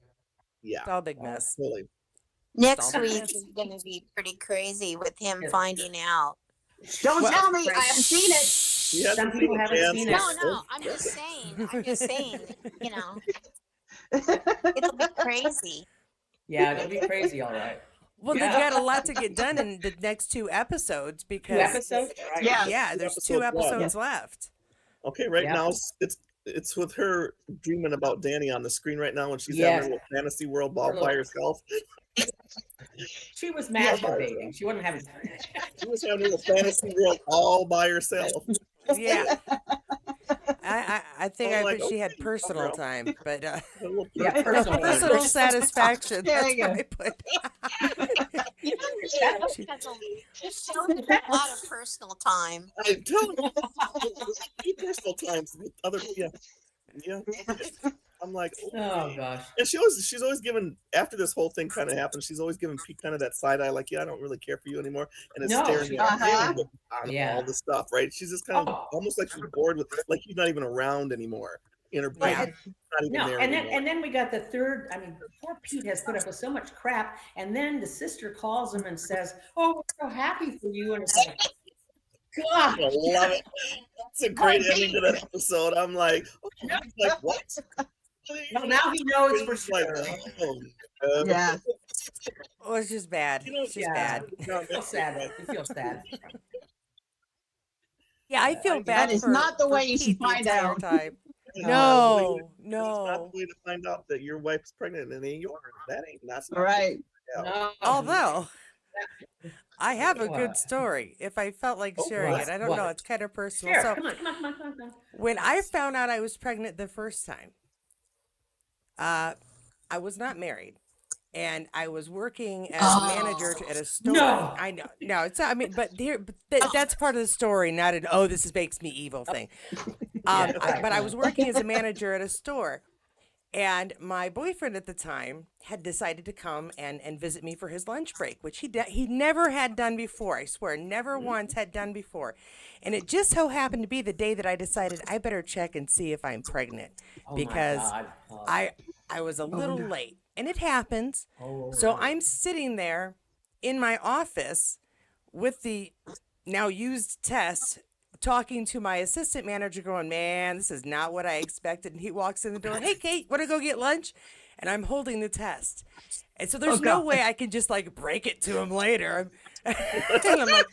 yeah, It's all a big mess. totally. Next Stop. week is going to be pretty crazy with him Yeah. finding out. Don't Well- tell me. I haven't seen it. He hasn't Some people seen it, haven't man, seen so- it. No, I'm just saying. I'm just saying. You know, it'll be crazy. Yeah, it'll be crazy, all right. Well, Yeah. they've got a lot to get done in the next 2 episodes Two because episodes? Right. Yeah. yeah, there's 2 episodes left. episodes left. Okay, right Yeah. now it's with her dreaming about Danny on the screen right now, and she's Yes. having a little fantasy world all Her by little- herself. She was masturbating. She wasn't having. She was having a little fantasy world all by herself. Yeah. I think I'm I like, bet she had okay, personal girl. time, but A little Yeah, personal personal time. personal satisfaction. There That's you what go. I put. She has a lot of personal time. I'm telling you, personal times with other yeah. I'm like, Oh gosh. and she's always given after this whole thing kind of happened. She's always given Pete kind of that side eye, like, yeah, I don't really care for you anymore, and it's No, staring she- at Uh-huh. him on Yeah. all the stuff, right? She's just kind of Oh. almost like she's bored with, like he's not even around anymore in her brain. Yeah. He's not even No, there and then anymore. and then we got the third. I mean, poor Pete has put up with so much crap, and then the sister calls him and says, "Oh, we're so happy for you." And it's like, God, I love it. That's a great ending to that episode. I'm like, okay, he's like what? well, now he knows for He's like, sure. oh, Yeah. Oh, it's just bad. You know, It's just yeah. bad. no, I feel sad. I feel sad. Yeah, I feel bad. That is for- not the for way you should Pete the find entire out. time. That's No, not no. the way to find out that your wife's pregnant and it ain't yours. That ain't that's not Right. No. Although I have a What? good story. If I felt like Oh, sharing what? it, I don't What? know. It's kind of personal. Sure, So come on, come on, come on, come on, come on. when I found out I was pregnant the first time, I was not married, and I was working as a manager at a store. No. I know, no, it's not. I mean, but that's part of the story, not an oh, this makes me evil thing. But I was working as a manager at a store, and my boyfriend at the time had decided to come and visit me for his lunch break, which he never had done before. I swear, never once had done before. And it just so happened to be the day that I decided I better check and see if I'm pregnant Oh, my because God. Oh. I was a little late, and it happens. Oh. So I'm sitting there in my office with the now used test, talking to my assistant manager, going, "Man, this is not what I expected." And he walks in the door, "Hey, Kate, want to go get lunch?" And I'm holding the test, and so there's no God. way I can just like break it to him later. And I'm like,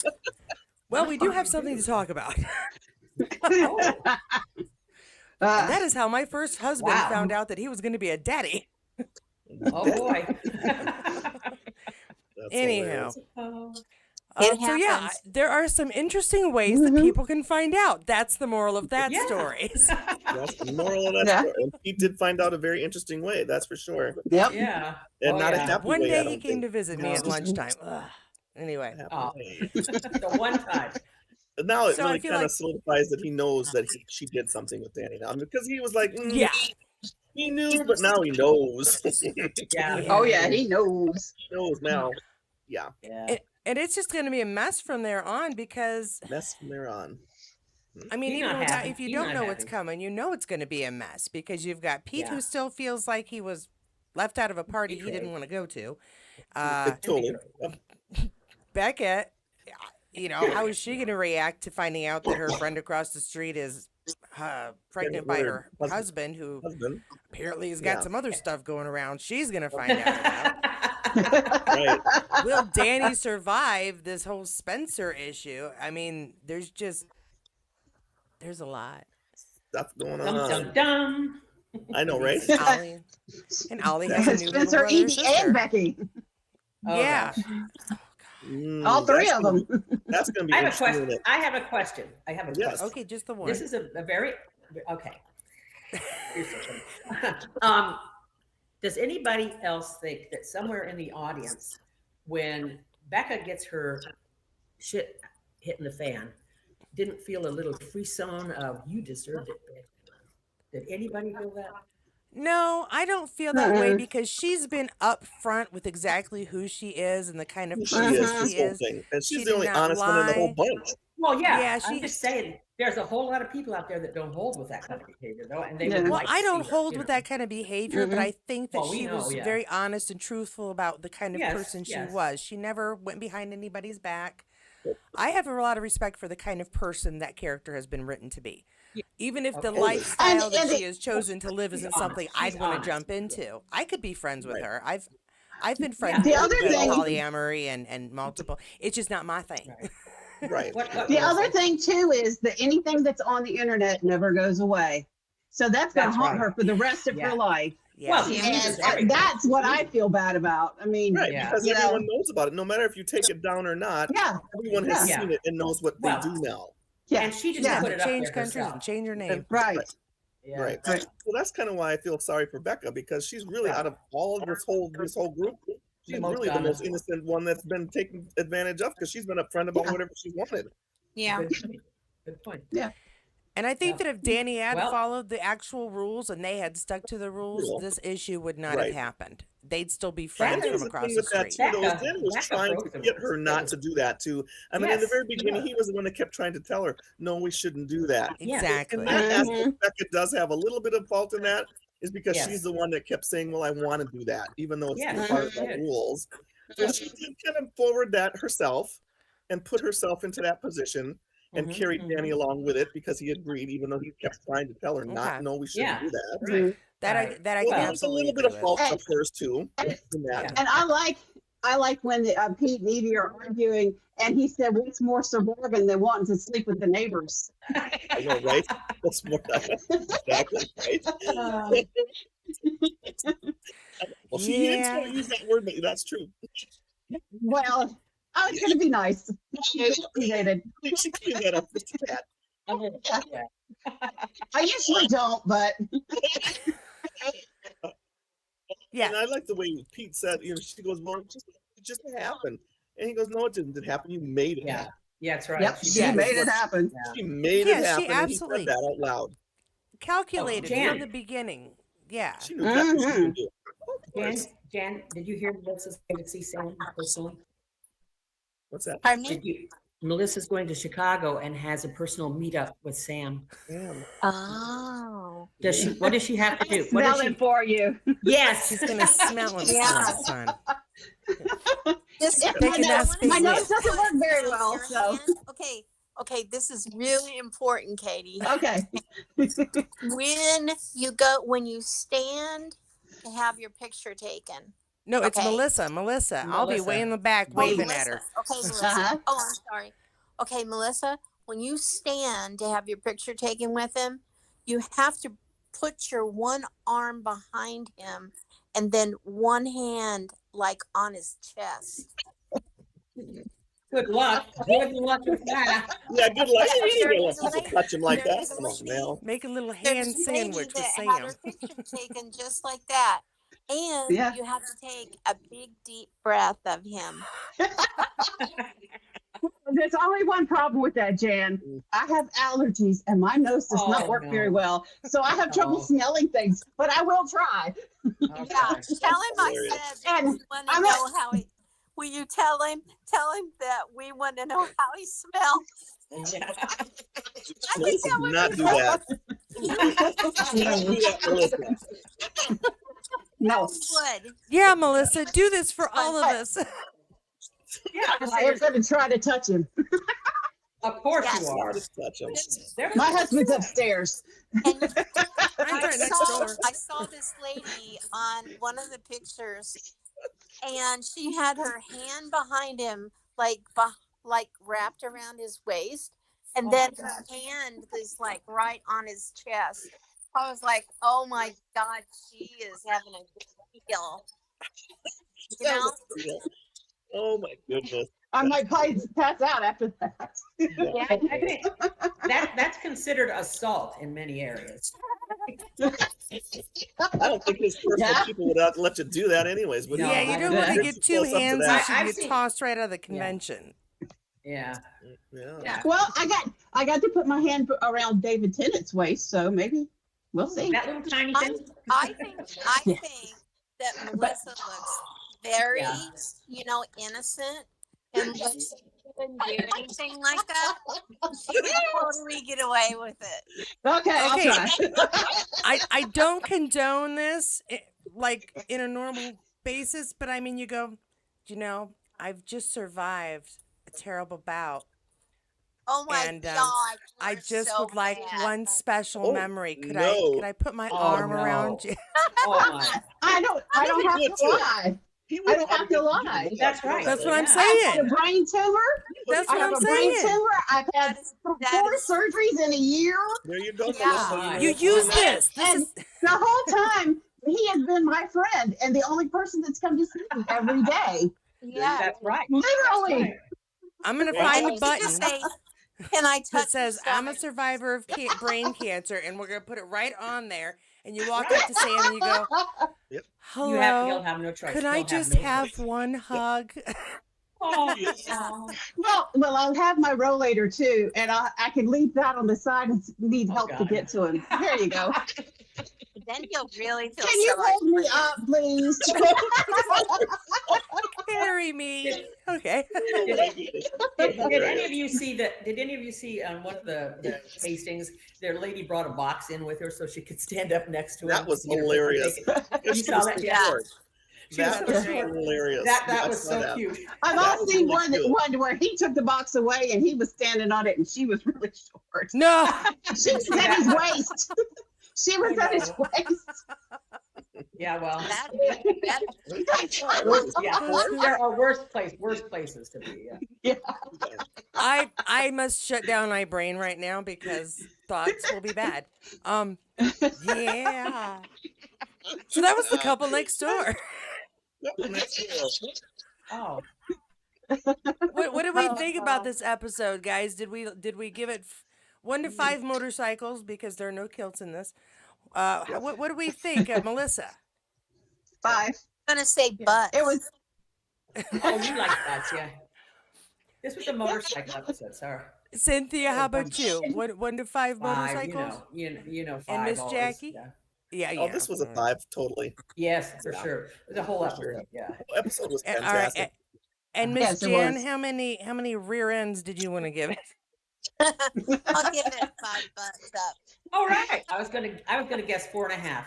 "Well, we do have something to talk about." Oh. That is how my first husband Wow. found out that he was going to be a daddy. Oh boy. That's Anyhow. hilarious. Oh. It So yeah, happens. there are some interesting ways that people can find out. That's the moral of that Yeah. story. That's the moral of that Yeah. story. And he did find out a very interesting way, that's for sure. Yep. Yeah. And Oh, not a yeah. happy One way, I day he don't came think. to visit me No. at lunchtime. Ugh. Anyway, Happy Oh. way. The one time. But now it So I really feel kind like- of solidifies that he knows that she did something with Danny now because he was like, yeah, he knew, but now he knows. he Yeah. Oh yeah, he knows. knows now. Yeah, Yeah. and it's just going to be a mess from there on because mess from there on. I mean, He's even not without, happy. if you He's don't not know what's happy. coming, you know it's going to be a mess because you've got Pete Yeah. who still feels like he was left out of a party he Betrayed. didn't want to go to, Totally. Becca, how is she going to react to finding out that her friend across the street is pregnant by her husband, who apparently has got Yeah. some other stuff going around she's going to find out about? Right. Will Danny survive this whole Spencer issue? I mean, there's a lot. Stuff going Dum on. dum dum. I know, right? Ollie. And Ollie has a new little Spencer, brother and Edie, sister. and Becky. Oh, Yeah. gosh. All three of them. That's going to be I have a interesting. question. isn't it? I have a question. Yes. Okay, just the one. This is a very okay. Here's something. Does anybody else think that somewhere in the audience, when Becca gets her shit hitting the fan, didn't feel a little frisson of "you deserved it"? Becca"? Did anybody feel that? No, I don't feel that way Uh-uh. because she's been upfront with exactly who she is and the kind of Who she person is, she this whole is. thing. And She she's did the only not honest one in the whole lie. bunch. Well, yeah. Yeah, I'm she- just saying, there's a whole lot of people out there that don't hold with that kind of behavior, though, and they would Yeah. Well, like to I see don't her, hold you with know. that kind of behavior, but I think that Well, we she know, was yeah. very honest and truthful about the kind of Yes, person she yes. was. She never went behind anybody's back. I have a lot of respect for the kind of person that character has been written to be. Yeah. Even if the Okay. lifestyle And- that and she it- has chosen to live She's isn't something honest. I'd She's want to honest. jump into, I could be friends with Right. her. I've been friends Yeah. with The other people that are thing- polyamory and multiple. It's just not my thing. Right. Right. What, The other Melissa? thing too is that anything that's on the internet never goes away. So that's going to That's haunt right. her for the rest of Yeah. her life. Yeah. Well, she uses And everything. that's what I feel bad about. I mean, Right, Yeah. because You know. everyone knows about it. No matter if you take it down or not, yeah, everyone has Yeah. seen it and knows what Well, they do now. yeah, And she just Yeah. put it up Change there countries herself. and change your name. right. Yeah. Right. Right. So that's kind of why I feel sorry for Becca, because she's really Yeah. out of all of this whole group, she's most really the most honest. innocent one that's been taken advantage of, because she's been upfront about Yeah. whatever she wanted. Yeah. Good point. Good point. And I think Yeah. that if Danny had Well- followed the actual rules and they had stuck to the rules, Cool. this issue would not Right. have happened. They'd still be And friends there's from the across thing the with that street. too, though, is Becca- Danny was Becca trying broke to the get her rules. not to do that too. I mean, in the Yes, very beginning, yes. he was the one that kept trying to tell her, "No, we shouldn't do that." Yeah. Exactly. And that Mhm. aspect, Becca does have a little bit of fault in that, is because Yes. she's the one that kept saying, "Well, I want to do that," even though it's Yes, part of she the did. rules. So she did kind of forward that herself and put herself into that position and Mhm, carried mhm. Danny along with it, because he agreed, even though he kept trying to tell her not, Okay. "No, we shouldn't Yeah. do that." Right. That I Right. that I Well, can there's a absolutely little bit agree of with. fault of hers too in that. Yeah. And I like when Pete and Evie are arguing, and he said, "What's more suburban than wanting to sleep with the neighbors?" I know, right? That's more exactly right. Uh, Well, she didn't Yeah. totally use that word, but that's true. Well, I was going to be nice. Appreciated. She cleaned that up just a tad. yeah. I usually don't, but Yeah. And I like the way Pete said, she goes, "Well, it just happened." And he goes, "No, it didn't happen. You made it Yeah. happen. Yeah, that's right. yep, She she Yeah. made it happen. Yeah. She made Yeah, it she happen." And he absolutely- said that out loud. Calculated Jan. from the beginning. Yeah. She knew exactly what she Mhm. would do. Of Jan, course. Jan, did you hear Melissa's going to see Sam personally? What's that? Pardon me? Did you? Melissa's going to Chicago and has a personal meetup with Sam. Damn. Oh. Does she? What does she have to do? What Smell does she? it for you. Yes. She's gonna smell him, Yeah. son. This, Yeah, Taking that space my nose with. doesn't work very well, Your so hand- Okay, this is really important, Katie. okay. When you stand to have your picture taken. No, it's Okay. Melissa. I'll be way Melissa. in the back Oh, waving Melissa. at her. Okay, Melissa. Uh-huh. Oh, I'm sorry. Okay, Melissa, when you stand to have your picture taken with him, you have to put your one arm behind him and then one hand like on his chest. Good luck. Good luck with that. Yeah, good luck. Yeah, You there don't is a let people lady- touch him like there that. is a Come on, lady- Mel. Make a little There's hand a lady sandwich with that had Sam. her picture taken just like that. And Yeah. you have to take a big, deep breath of him. There's only one problem with that, Jan. I have allergies and my nose does not Oh, work very no. well. So I have trouble Oh. smelling things, but I will try. Oh, Yeah, gosh. tell him I Hilarious. said And we want to I'm know not- how he. Will you tell him that we want to know how he smells? Yeah. Melissa, do not do that. Do not do that, Melissa. No, would. Yeah, Melissa, do this for all of us. Yeah, just I say am going to try to touch him. of course Yes. you are. Hard to touch them. They're My husband's upstairs. And Mine's right next door. I saw this lady on one of the pictures, and she had her hand behind him, like wrapped around his waist, and Oh then my her hand is like right on his chest. I was like, "Oh my God, she is having a good meal." You That know? was real. Oh my goodness. I might probably pass out after that. Yeah, I think that's considered assault in many areas. I don't think his personal Yeah. people would let you do that anyways. Would No, Yeah, you? you I don't don't want to think get It's two close up to hands that. and I've you get seen- tossed right out of the convention. Yeah. Yeah. Yeah. Well, I got to put my hand around David Tennant's waist, so maybe we'll see. That little tiny I, thing. I think Yeah. that Melissa looks very, Yeah. innocent, and when she didn't do anything like that, she would totally get away with it. Okay, I'll Okay. try. I don't condone this like in a normal basis, but I mean, you go, I've just survived a terrible bout. Oh my And, God! I you're just so would like bad. one special Oh, memory. Could no. I put my Oh, arm no. around you? Oh my. I don't he have would to too. lie. He I would don't have probably to get lie. you. That's right. That's what I'm Yeah. I've had saying. a brain tumor. That's I what have I'm a brain saying. tumor. I've had That four is- surgeries in a year. There you go. Yeah. Melissa. You use this. This And is the whole time, he has been my friend and the only person that's come to see me every day. Yeah. That's right. Literally. Right. I'm gonna Yeah. find And the you button just say, "Can I touch that says your I'm a stomach?" survivor of brain cancer, and we're gonna put it right on there. And you walk up to Sam and you go, Yep. "Hello, You'll have no choice. could I You'll just no have choice. one hug?" Oh, Well, I'll have my rollator too, and I can leave that on the side and need Oh, help to God. get to him. There you go. Then you'll really feel Can you sorry hold me for you. up, please? Carry me. Okay. Did any of you see that? Did any of you see on one of the tastings, their lady brought a box in with her so she could stand up next to him? That was You know, hilarious. You She saw was that? so Yeah. short. She was That so was short. hilarious. That I was saw so that. cute. I've That also was seen really cute. one where he took the box away and he was standing on it and she was really short. No. She was at his waist. She was at his waist. Yeah, well, That, there are worse places to be. Yeah. I must shut down my brain right now because thoughts will be bad. Yeah. So that was the couple next door. Oh, What did we think about this episode, guys? Did we give it 1 to 5 motorcycles because there are no kilts in this? What do we think, Melissa? 5. I'm gonna say butts. It was oh, you like that, yeah. This was a motorcycle episode, sorry. Cynthia, how about you? 1 to 5 Five, motorcycles? you know, five. And Miss always, Jackie? yeah. Yeah, Oh, this was a 5, totally. Yes, for Yeah. sure. The whole For sure. episode, yeah. The episode was All right. fantastic. And Miss Yes, it Jan, was. how many rear ends did you want to give it? I'll give it 5 butts up. All right. I was gonna guess 4.5.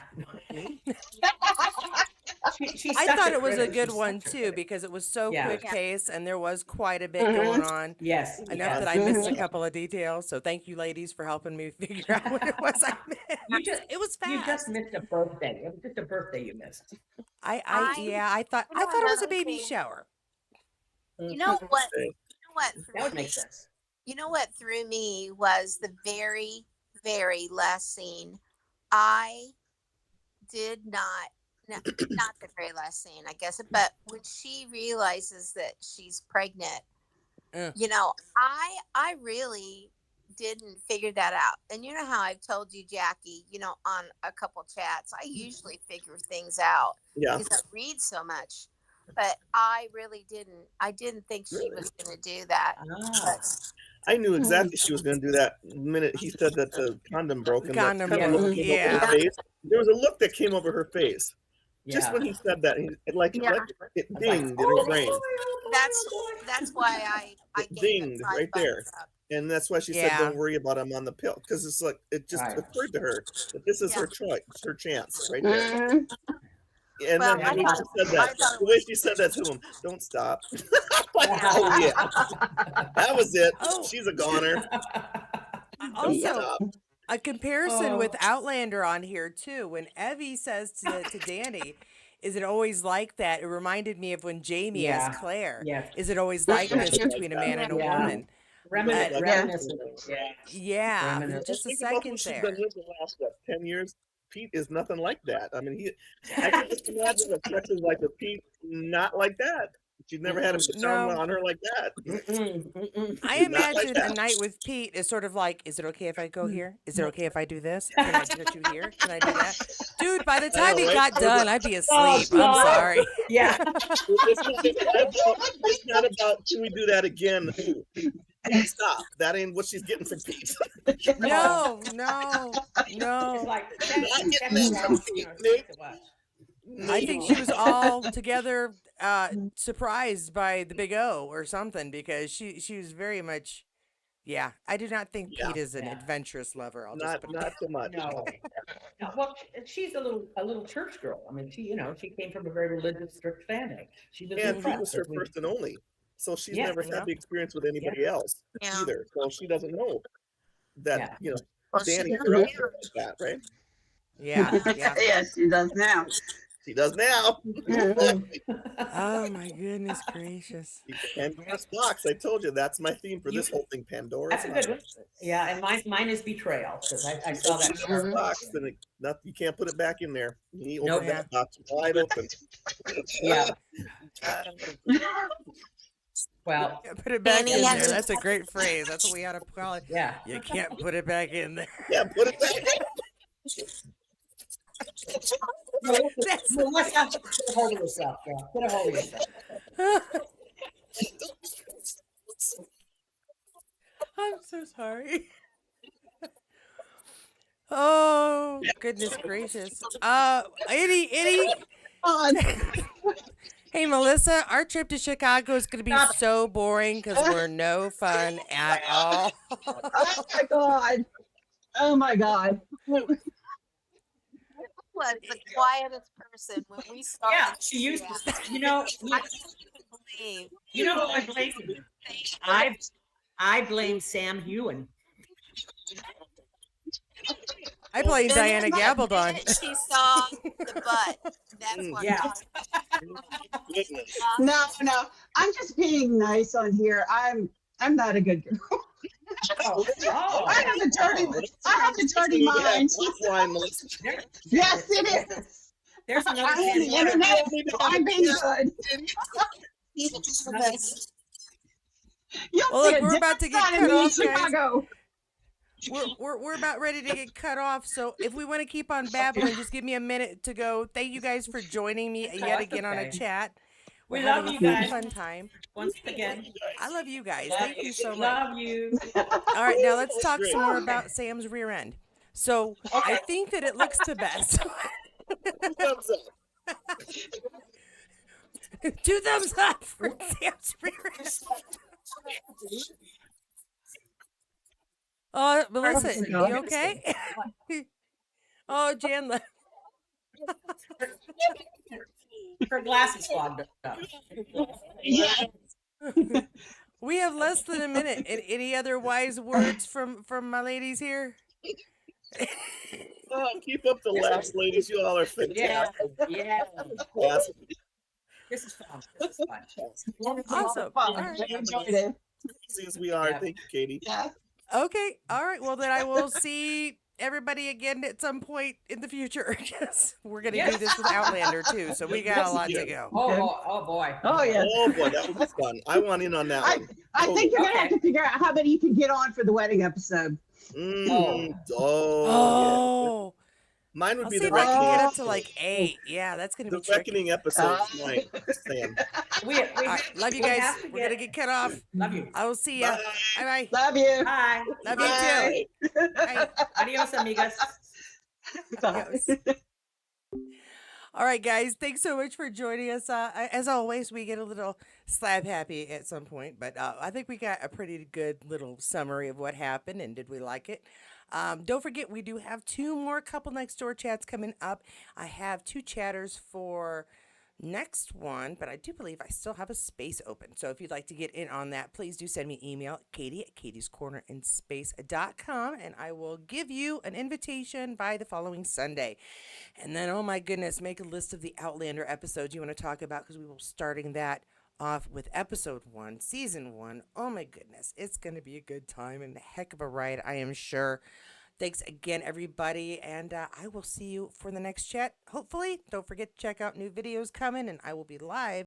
I thought it was a good one too because it was so Yeah. quick Yeah. pace and there was quite a bit going on. Yes. Enough yes. that I missed a couple of details. So thank you, ladies, for helping me figure out what it was I missed. It was You fast. just missed a birthday. It was just a birthday you missed. I thought I know it was a another baby thing. shower. You know what? Okay. You know what? That would make sense. You know what threw me was the very, very last scene. I did not, no, not the very last scene, I guess, but when she realizes that she's pregnant, you know, I really didn't figure that out. And you know how I've told you, Jackie, you know, on a couple chats, I usually figure things out Yeah. because I read so much. But I really didn't. I didn't think she was going to do that. Ah. But I knew exactly she was going to do that the minute he said that the condom broke. And Condom that kind of broke, look came over yeah. her face. There was a look that came over her face. Just Yeah. when he said that, like Yeah. it I was like, dinged in her brain. that's why I It gave it dinged 5 right there. buttons up. And that's why she Yeah. said, "Don't worry about him on the pill," because it's like it just Right. occurred to her that this is Yeah. her choice, her chance, right there. Mhm. And Well, then I the way thought- she said I that, thought it the way she said that to him, don't stop. Like, oh yeah, that was it. Oh. She's a goner. Don't Also, stop. a comparison with Oh. Outlander on here too. When Evie says to Danny, "Is it always like that?" It reminded me of when Jamie Yeah. asked Claire, Yes. "Is it always like Yeah. this between a man and a Yeah. woman?" Reminiscent. Yeah. Yeah, Reminiscent. just a Think about who second she's there. been with the last 10 years. Pete is nothing like that. I mean, I can just imagine a sex like with Pete, not like that. She's never had him charm No. on her like that. I Not like imagine a that. night with Pete is sort of like, is it okay if I go here? Is it okay if I do this? Can I touch you here? Can I do that? Dude, by the time he right? got done, I'd be asleep. I'm stop. sorry. Yeah. It's not about can we do that again? Stop. That ain't what she's getting from Pete. No. It's like Not getting that from Pete, Nick. I think she was all together surprised by the Big O or something because she was very much, yeah. I do not think Yeah. Pete is an Yeah. adventurous lover. I'll just Not put it not so much. No. No, well, she's a little church girl. I mean, she came from a very religious, strict family. She was And he impressed was her that we- first and only. So she's Yeah. never Yeah. had the experience with anybody else Yeah. either. So she doesn't know that, Yeah. Well, she- Danny grew up like that, right? Yeah, yeah. Yes, she does now. She does now. Oh my goodness gracious. Pandora's box. I told you that's my theme for this whole thing. Pandora's That's a good one. box. Yeah, and mine is betrayal because I saw that. Pandora's box, then you can't put it back in there. You open Nope. that box wide open. Yeah. Well, Yeah, put it back Danny in there. has a- That's a great phrase. That's what we ought to call it. yeah. You can't put it back in there. Yeah, put it back. That's- Melissa, get a hold of yourself, girl. Get a hold of yourself. I'm so sorry. Oh goodness gracious. Eddie. On. Hey Melissa, our trip to Chicago is going to be so boring because we're no fun at all. Oh my God. Oh my God. was the quietest person when we started. Yeah, she used to. You know, I couldn't believe. you know who I blame? I blame Sam Hewen. I blame The Diana minute Gabaldon. She saw the butt. That's what. Yeah. Goodness. No. I'm just being nice on here. I'm not a good girl. Oh, I have a dirty mind. Line, Melissa. Yes, it is. There's another I'm the Pandora. internet. I'm being good. You'll Well, see look, a we're about to get different cut side of me in off, guys. Chicago. We're about ready to get cut off. So if we want to keep on babbling, just give me a minute to go. Thank you guys for joining me yet that's again on a okay. chat. We We're love having you a guys. fun time. Once again. I love you guys. Thank you so much. Love you. All right, now let's talk Great. some more about Sam's rear end. So I think that it looks the best. Thumbs up. 2 thumbs up for Sam's rear end. Melissa, you okay? Oh, Jan left. Her glasses fogged up. Yeah. We have less than a minute. Any other wise words from my ladies here? Oh, keep up the laughs, ladies. You all are Yeah. fantastic. Yeah. Yes. This is fun. This is fun. Awesome. All right. I enjoyed it. Since we are, Yeah. thank you, Katie. Yeah. Okay. All right. Well, then I will see everybody again at some point in the future. Yes, we're gonna do this with Outlander too, so we got a lot to go. Oh boy. Oh, yeah. Oh boy, that would be fun. I want in on that one. I think you're gonna have Okay. to figure out how many you can get on for the wedding episode. Mm, oh, Oh, yeah. Mine would I'll be see the if I can get reckoning. up to like 8. Yeah, that's gonna be The tricky. reckoning episode is mine. Just saying. We All right, love you we guys. have to We're gonna get cut off. Love you. I will see ya. Bye. Bye bye. Love you. Bye. Love you too. Bye. Adios, amigas. Bye. All right, guys. Thanks so much for joining us. As always, we get a little slab happy at some point, but I think we got a pretty good little summary of what happened and did we like it. Don't forget, we do have 2 more Couple Next Door chats coming up. I have 2 chatters for next one, but I do believe I still have a space open. So if you'd like to get in on that, please do send me email, Katie at katiescornerinspace.com, and I will give you an invitation by the following Sunday. And then, oh my goodness, make a list of the Outlander episodes you want to talk about, because we will be starting that off with episode 1, season 1. Oh my goodness, it's going to be a good time and a heck of a ride, I am sure. Thanks again, everybody, and I will see you for the next chat. Hopefully, don't forget to check out new videos coming, and I will be live